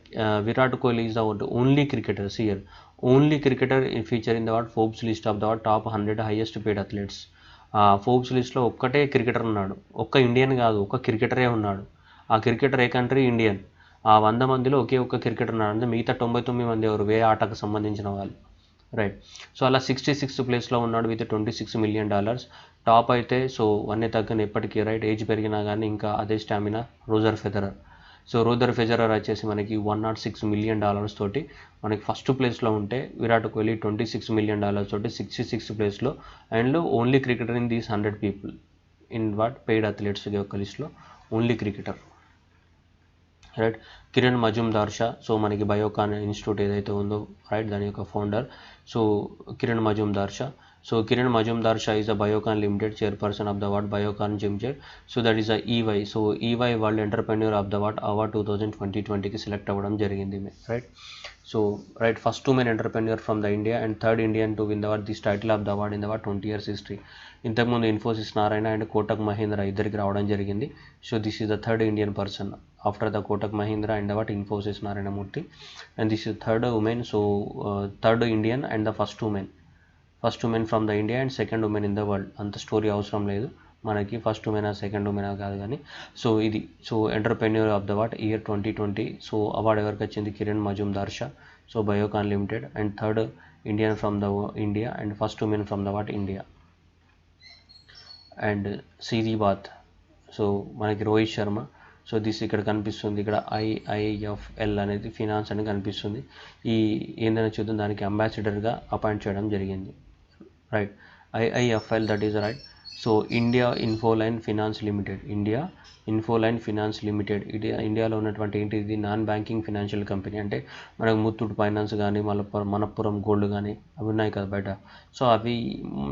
Virat Kohli is the only cricketer సియర్, only cricketer feature in the Forbes list of the top 100 highest paid athletes. Forbes లిస్ట్లో ఒక్కటే క్రికెటర్ ఉన్నాడు, ఒక్క ఇండియన్ కాదు, ఒక్క క్రికెటరే ఉన్నాడు. ఆ క్రికెటర్ ఏ కంట్రీ, ఇండియన్. ఆ 100 మందిలో ఒకే ఒక్క క్రికెటర్ ఉన్నాడు, అంటే మిగతా 99 మంది ఎవరు, వేరే ఆటకు సంబంధించిన వాళ్ళు. రైట్. సో అలా 66th ప్లేస్లో ఉన్నాడు విత్ $26 మిలియన్. టాప్ అయితే సో అన్నీ తగ్గని ఎప్పటికీ. రైట్. ఏజ్ పెరిగినా కానీ ఇంకా అదే stamina Roger Federer. So Roger Federer వచ్చేసి మనకి $106 మిలియన్ తోటి మనకి ఫస్ట్ ప్లేస్లో ఉంటే, విరాట్ కోహ్లీ $26 మిలియన్ తోటి 66th ప్లేస్లో. And only cricketer in these 100 people in paid athletes యొక్క లిస్ట్లో only cricketer. Right. Kiran Mazumdar Shaw. So మనకి బయోకాన్ ఇన్స్టిట్యూట్ ఏదైతే ఉందో రైట్ దాని యొక్క founder. So Kiran Mazumdar Shah. So Kiran Majumdar Shah is a Biocon Limited chairperson of the what Biocon Limited. So that is a EY. So EY World Entrepreneur of the what Award 2020 కి select అవ్వడం జరిగింది, right. So right, first women entrepreneur from the India and third Indian to win the award this title of the award in the award 20 years history. ఇంతకుముందు Infosys Narayana and Kotak Mahindra ఇద్దరికి రావడం జరిగింది. So this is the third Indian person after the Kotak Mahindra and award Infosys Narayana Murthy, and this is third women. So third Indian and the first women from the India and second women in the world. అంత story అవసరం లేదు మనకి, first ఉమెనా second ఉమెనా కాదు కానీ. So ఇది so entrepreneur of the what year 2020. So award ఎవరికి వచ్చింది? Kiran Mazumdar Shaw, so Biocon limited, and third Indian from the India and first women from the what India. And సిరి బాత్, సో మనకి రోహిత్ శర్మ. సో దిస్ ఇక్కడ కనిపిస్తుంది, ఇక్కడ IIFL అనేది ఫినాన్స్ అని కనిపిస్తుంది. ఈ ఏందని చూద్దాం, దానికి అంబాసిడర్గా అపాయింట్ చేయడం జరిగింది, right. IIFL, that is right. So India Infoline finance limited, India Infoline finance limited. ఇది ఇండియాలో ఉన్నటువంటి ఏంటిది నాన్ బ్యాంకింగ్ ఫినాన్షియల్ కంపెనీ. అంటే మనకు ముత్తూట్ ఫైనాన్స్ కానీ మనప్పురం గోల్డ్ కానీ అవి ఉన్నాయి కదా బయట, సో అవి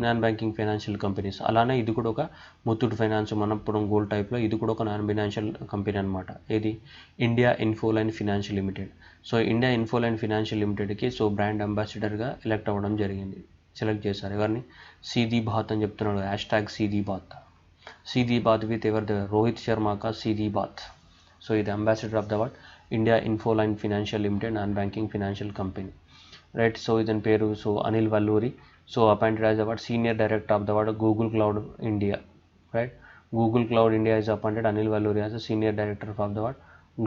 నాన్ బ్యాంకింగ్ ఫైనాన్షియల్ కంపెనీస్. అలానే ఇది కూడా ఒక ముత్తూట్ ఫైనాన్స్ మనప్పురం గోల్డ్ టైప్లో ఇది కూడా ఒక నాన్ ఫైనాన్షియల్ కంపెనీ అనమాట. ఇది India Infoline financial limited. So India Infoline financial లిమిటెడ్కి సో బ్రాండ్ అంబాసిడర్గా ఎలెక్ట్ అవ్వడం జరిగింది, సెలెక్ట్ చేశారు. ఎవరిని? సీదీ బాత్ అని చెప్తున్నాడు, #Seedhi Baat. Seedhi Baat with ever the Rohit Sharma కా సీదీ బాత్. సో ఇది ambassador of the what India Infoline financial limited non banking financial company, right. So ఇతని పేరు so Anil Valluri. So appointed as the what senior director of the what Google cloud India, right. Google cloud India is appointed Anil Valluri as a senior director of the what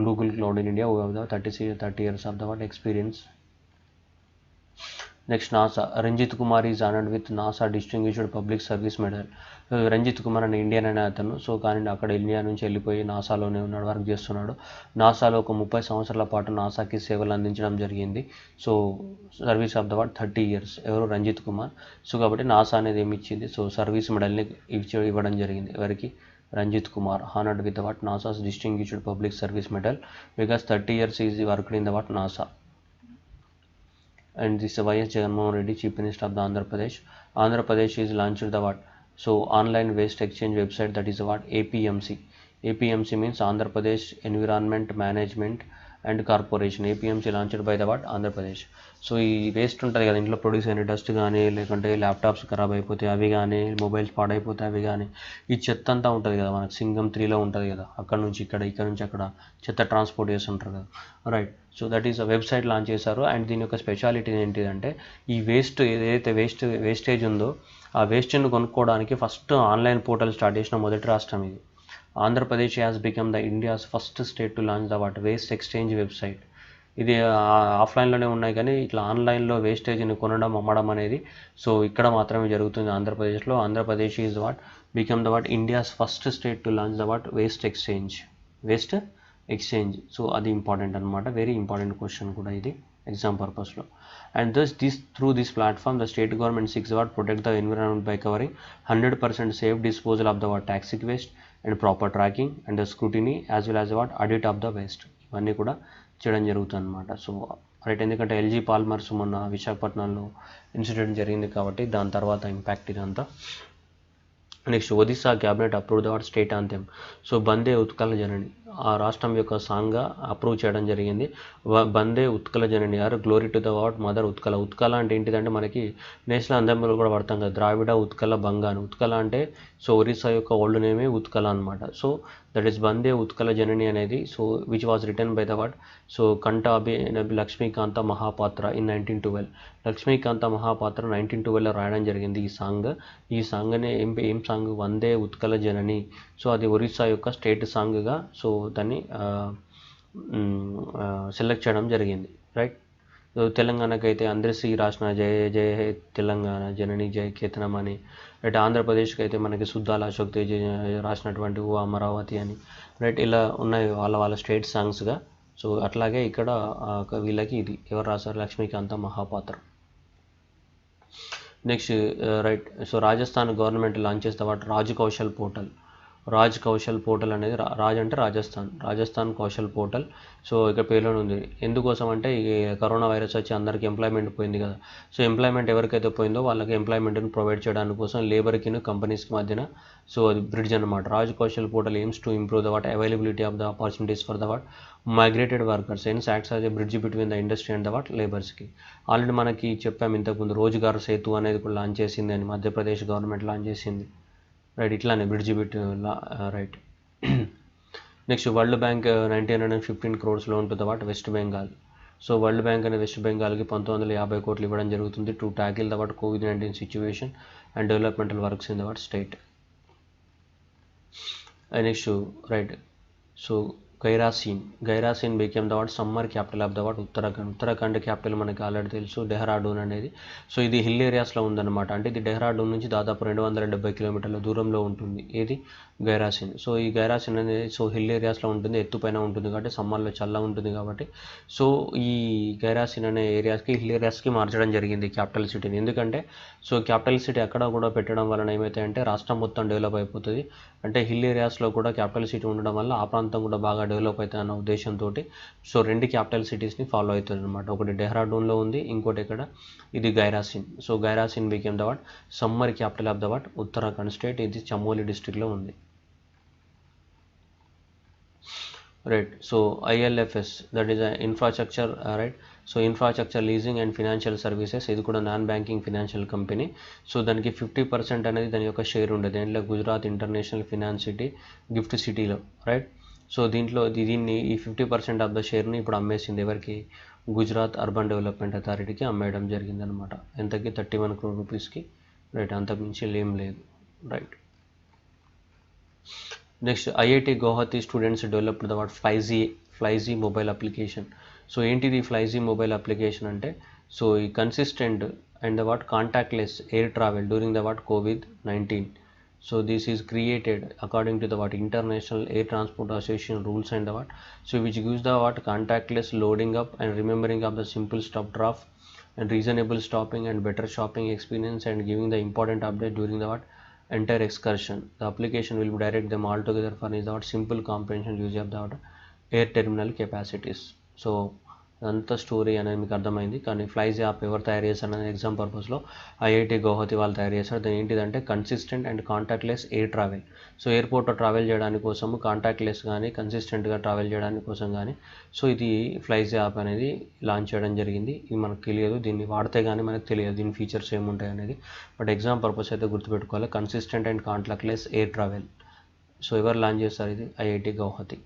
Google Cloud in India, who have the 30 years of the what experience. Next, NASA. Ranjit Kumar is honored with NASA Distinguished Public Service Medal. Ranjit Kumar అనే Indian అనే అతను. So కానీ అక్కడ India నుంచి వెళ్ళిపోయి నాసాలోనే ఉన్నాడు, work చేస్తున్నాడు. నాసాలో ఒక 30 సంవత్సరాల పాటు నాసాకి సేవలు అందించడం జరిగింది. So service of the what 30 years. ఎవరు? రంజిత్ కుమార్. సో కాబట్టి నాసా అనేది ఏమి ఇచ్చింది? సో సర్వీస్ మెడల్ని ఇవ్వడం జరిగింది. ఎవరికి? Ranjit Kumar, honoured with the what NASA's distinguished public service medal because 30 years is worked in the what NASA. And this is YS Jagannath Reddy, Chief Minister of the Andhra Pradesh. Andhra Pradesh is launched the what? So online waste exchange website, that is what APMC. APMC means Andhra Pradesh Environment Management and Corporation. APMC launched by the what? Andhra Pradesh. So ఈ waste ఉంటుంది కదా ఇంట్లో produce అయిన dust కానీ, లేకుంటే laptops ఖరాబ్ అయిపోతాయి అవి కానీ, మొబైల్స్ పాడైపోతాయి అవి కానీ, ఈ చెత్త అంతా ఉంటుంది కదా మనకు సింగం 3లో ఉంటుంది కదా, అక్కడ నుంచి ఇక్కడ నుంచి అక్కడ చెత్త ట్రాన్స్పోర్ట్ చేస్తుంటారు కదా, right. So that is website launch చేశారు. అండ్ దీని యొక్క స్పెషాలిటీ ఏంటిదంటే ఈ ఏదైతే వేస్టేజ్ ఉందో ఆ వేస్టేజ్ని కొనుక్కోవడానికి ఫస్ట్ ఆన్లైన్ పోర్టల్ స్టార్ట్ చేసిన మొదటి రాష్ట్రం ఇది. Andhra Pradesh has become the India's first state to launch the what waste exchange website. ఇది ఆఫ్లైన్లోనే ఉన్నాయి కానీ ఇట్లా ఆన్లైన్లో వేస్టేజ్ని కొనడం అమ్మడం అనేది సో ఇక్కడ మాత్రమే జరుగుతుంది ఆంధ్రప్రదేశ్లో. Andhra Pradesh is what become the what India's first state to launch the what waste exchange. So అది ఇంపార్టెంట్ అనమాట, వెరీ ఇంపార్టెంట్ క్వశ్చన్ కూడా ఇది ఎగ్జామ్ పర్పస్లో. And through this platform the state government seeks to protect the environment by covering 100% safe disposal of the toxic waste and proper tracking and the scrutiny as well as audit of the waste. ఇవన్నీ కూడా చేయడం జరుగుతుంది అనమాట. So right, ఎందుకంటే LG Polymers మొన్న విశాఖపట్నంలో incident జరిగింది కాబట్టి దాని తర్వాత ఇంపాక్ట్ ఇదంతా. Next, Odisha cabinet approve the what state anthem. So Bande Utkala Janani ఆ రాష్ట్రం యొక్క సాంగ్గా అప్రూవ్ చేయడం జరిగింది. Bande Utkala Janani are glory to the what mother Utkala. Utkala అంటే ఏంటిదంటే మనకి నేషనల్ అంథెంలో కూడా పడతాం కదా, ద్రావిడ ఉత్కల బంగాను. ఉత్కల అంటే సో ఒరిస్సా యొక్క ఓల్డ్ నేమే ఉత్కల అనమాట. So that is Bande Utkala Janani అనేది so which was written by the what so Kantakabi Laxmikanta Mohapatra in 1912. Laxmikanta Mohapatra 1912లో రాయడం జరిగింది ఈ సాంగ్. ఈ సాంగ్నే ఏం సాంగ్? వందే ఉత్కల జనని. సో అది ఒరిస్సా యొక్క స్టేట్ సాంగ్గా సో దాన్ని సెలెక్ట్ చేయడం జరిగింది, రైట్. తెలంగాణకి అయితే అందరిశ్రీ రాసిన జయ జయ హే తెలంగాణ జనని జయ కేతనం అని, రైట్. ఆంధ్రప్రదేశ్కి అయితే మనకి సుద్దాల అశోక్ తేజ్ రాసినటువంటి ఓ అమరావతి అని, రైట్. ఇలా ఉన్నాయి వాళ్ళ స్టేట్ సాంగ్స్గా. సో అట్లాగే ఇక్కడ వీళ్ళకి ఇది ఎవరు రాశారు? Lakshmikanta Mohapatra. Next, right. So Rajasthan government launch చేస్తే వాటి రాజ్ కౌశల్ పోర్టల్. రాజ్ కౌశల్ పోర్టల్ అనేది రాజ్ అంటే రాజస్థాన్ కౌశల్ పోర్టల్. సో ఇక్కడ పేరులోనే ఉంది. ఎందుకోసం అంటే ఈ కరోనా వైరస్ వచ్చి అందరికీ ఎంప్లాయ్మెంట్ పోయింది కదా. సో ఎంప్లాయ్మెంట్ ఎవరికైతే పోయిందో వాళ్ళకి ఎంప్లాయ్మెంట్ని ప్రొవైడ్ చేయడానికి కోసం లేబర్కి కంపెనీస్కి మధ్యన సో అది బ్రిడ్జ్ అనమాట. Raj Kaushal portal aims to improve the availability of the opportunities for the migrated workers and acts as a bridge between the industry and the లేబర్స్కి. ఆల్రెడీ మనకి చెప్పాము ఇంతకుముందు రోజ్గార్ సేతు అనేది కూడా లాంచ్ చేసింది అని మధ్యప్రదేశ్ గవర్నమెంట్ లాంచ్ చేసింది. రైట్, ఇట్లానే bridge bit right. Next World Bank 1915 crores loan to the West Bengal. So World Bank అనేది వెస్ట్ బెంగాల్కి 1950 కోట్లు ఇవ్వడం జరుగుతుంది to tackle the COVID-19 situation and developmental works in the state. Next right, so Gairsain became the summer capital of the Uttarakhand capital మనకి already తెలుసు డెహ్రాడూన్ అనేది. So ఇది hill ఏరియాస్లో ఉందన్నమాట. అంటే ఇది డెహ్రాడూన్ నుంచి దాదాపు 270 కిలోమీటర్ల దూరంలో ఉంటుంది ఏది గైరాసీన్. సో ఈ గైరాసీన్ అనేది సో హిల్ ఏరియాస్లో ఉంటుంది, ఎత్తుపైన ఉంటుంది కాబట్టి సమ్మర్లో చల్లగా ఉంటుంది కాబట్టి సో ఈ గైరాసీన్ అనే ఏరియాస్కి హిల్ ఏరియాస్కి మార్చడం జరిగింది క్యాపిటల్ సిటీని. ఎందుకంటే సో క్యాపిటల్ సిటీ అక్కడ కూడా పెట్టడం వలన ఏమైతే రాష్ట్రం మొత్తం డెవలప్ అయిపోతుంది. అంటే హిల్ ఏరియాస్లో కూడా క్యాపిటల్ సిటీ ఉండడం వల్ల ఆ ప్రాంతం కూడా బాగా డెవలప్ అవుతుంది అన్న ఉద్దేశంతో సో 2 క్యాపిటల్ సిటీస్ని ఫాలో అవుతుంది అనమాట. ఒకటి డెహ్రాడూన్లో ఉంది, ఇంకోటి ఇక్కడ ఇది Gairsain. So Gairsain became the summer capital of the Uttarakhand state. ఇది చమోలి డిస్ట్రిక్ట్లో ఉంది. Right, so ILFS that is infrastructure right. So infrastructure leasing and financial services, ఇది కూడా non banking financial company. So దానికి 50% అనేది దాని యొక్క షేర్ ఉండేది. దీంట్లో Gujarat international finance city gift సిటీలో రైట్. సో దీన్ని ఈ 50% ఆఫ్ ద షేర్ని ఇప్పుడు అమ్మేసింది ఎవరికి, గుజరాత్ అర్బన్ డెవలప్మెంట్ అథారిటీకి అమ్మేయడం జరిగిందనమాట. ఎంతకి 31 crore రూపీస్కి. రైట్, అంతకుమించి ఏం లేదు. Right, next IIT Guwahati students developed the Flyzy mobile application. So ఏంటిది ఫ్లైజీ మొబైల్ అప్లికేషన్ అంటే సో ఈ consistent and the contactless air travel during the COVID-19. So this is created according to the International Air Transport Association rules and the so which gives the contactless loading up and remembering of the simple stop drop and reasonable stopping and better shopping experience and giving the important update during the entire excursion. The application will direct them all together for the simple comprehension use of the air terminal capacities. So అంత story అనేది మీకు అర్థమైంది. కానీ ఫ్లైజ్ app ఎవరు తయారు చేశారు అనేది exam పర్పస్లో IIT గౌహతి వాళ్ళు తయారు చేశారు. దాని ఏంటిదంటే consistent and contactless air travel. So ఎయిర్పోర్ట్లో ట్రావెల్ చేయడానికి కోసము కాంటాక్ట్లెస్ కానీ కన్సిస్టెంట్గా ట్రావెల్ చేయడానికి కోసం కానీ సో ఇది ఫ్లైజ్ యాప్ అనేది లాంచ్ చేయడం జరిగింది. ఇది మనకు తెలియదు, దీన్ని వాడితే కానీ మనకు తెలియదు దీని ఫీచర్స్ ఏముంటాయి అనేది. బట్ ఎగ్జామ్ పర్పస్ అయితే గుర్తుపెట్టుకోవాలి, consistent and contactless air travel. So ఎవరు లాంచ్ చేస్తారు, ఇది IIT Guwahati.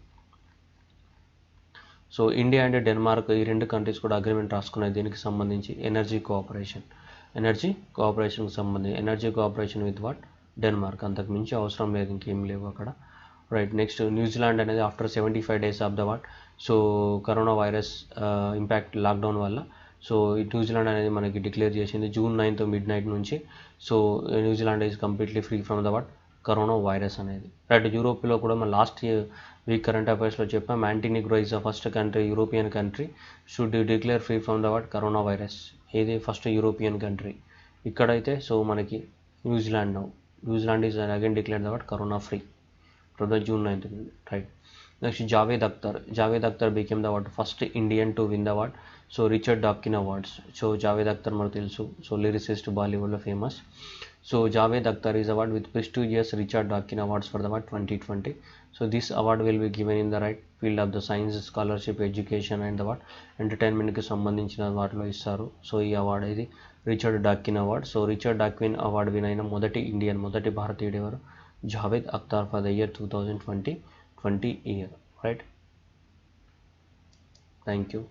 So India and Denmark ఈ 2 కంట్రీస్ కూడా అగ్రిమెంట్ రాసుకున్నాయి దీనికి సంబంధించి ఎనర్జీ కోఆపరేషన్కి సంబంధించి ఎనర్జీ కోఆపరేషన్ విత్ డెన్మార్క్. అంతకు మించి అవసరం లేదు, ఇంకేం లేవు అక్కడ. రైట్, నెక్స్ట్ న్యూజిలాండ్ అనేది after 75 days of the so corona virus impact lockdown వల్ల సో న్యూజిలాండ్ అనేది మనకి డిక్లేర్ చేసింది June 9th midnight నుంచి. So New Zealand is completely free from the corona virus అనేది. రైట్, యూరోప్లో కూడా మన లాస్ట్ వీక్ కరెంట్ అఫైర్స్లో చెప్పాం Montenegro is the first country European country should declare free from the corona virus. ఏది first European country. ఇక్కడైతే so మనకి New Zealand is again declare the corona free from the June 9th. Right, next Javed Akhtar became the first Indian to win the so Richard Dawkin awards. So Javed Akhtar మనకు తెలుసు, so lyricist, బాలీవుడ్లో famous. So Javed Akhtar is awarded with prestigious Richard Dawkins Awards for the 2020. So this award will be given in the right field of the science, scholarship, education and the entertainment కి సంబంధించిన వాటిలో ఇస్తారు. So ఈ award ఇది Richard Dawkin award. So Richard Dawkin award win అయిన మొదటి భారతీయుడు ఎవరు, Javed Akhtar for the year 2020 year. Right, thank you.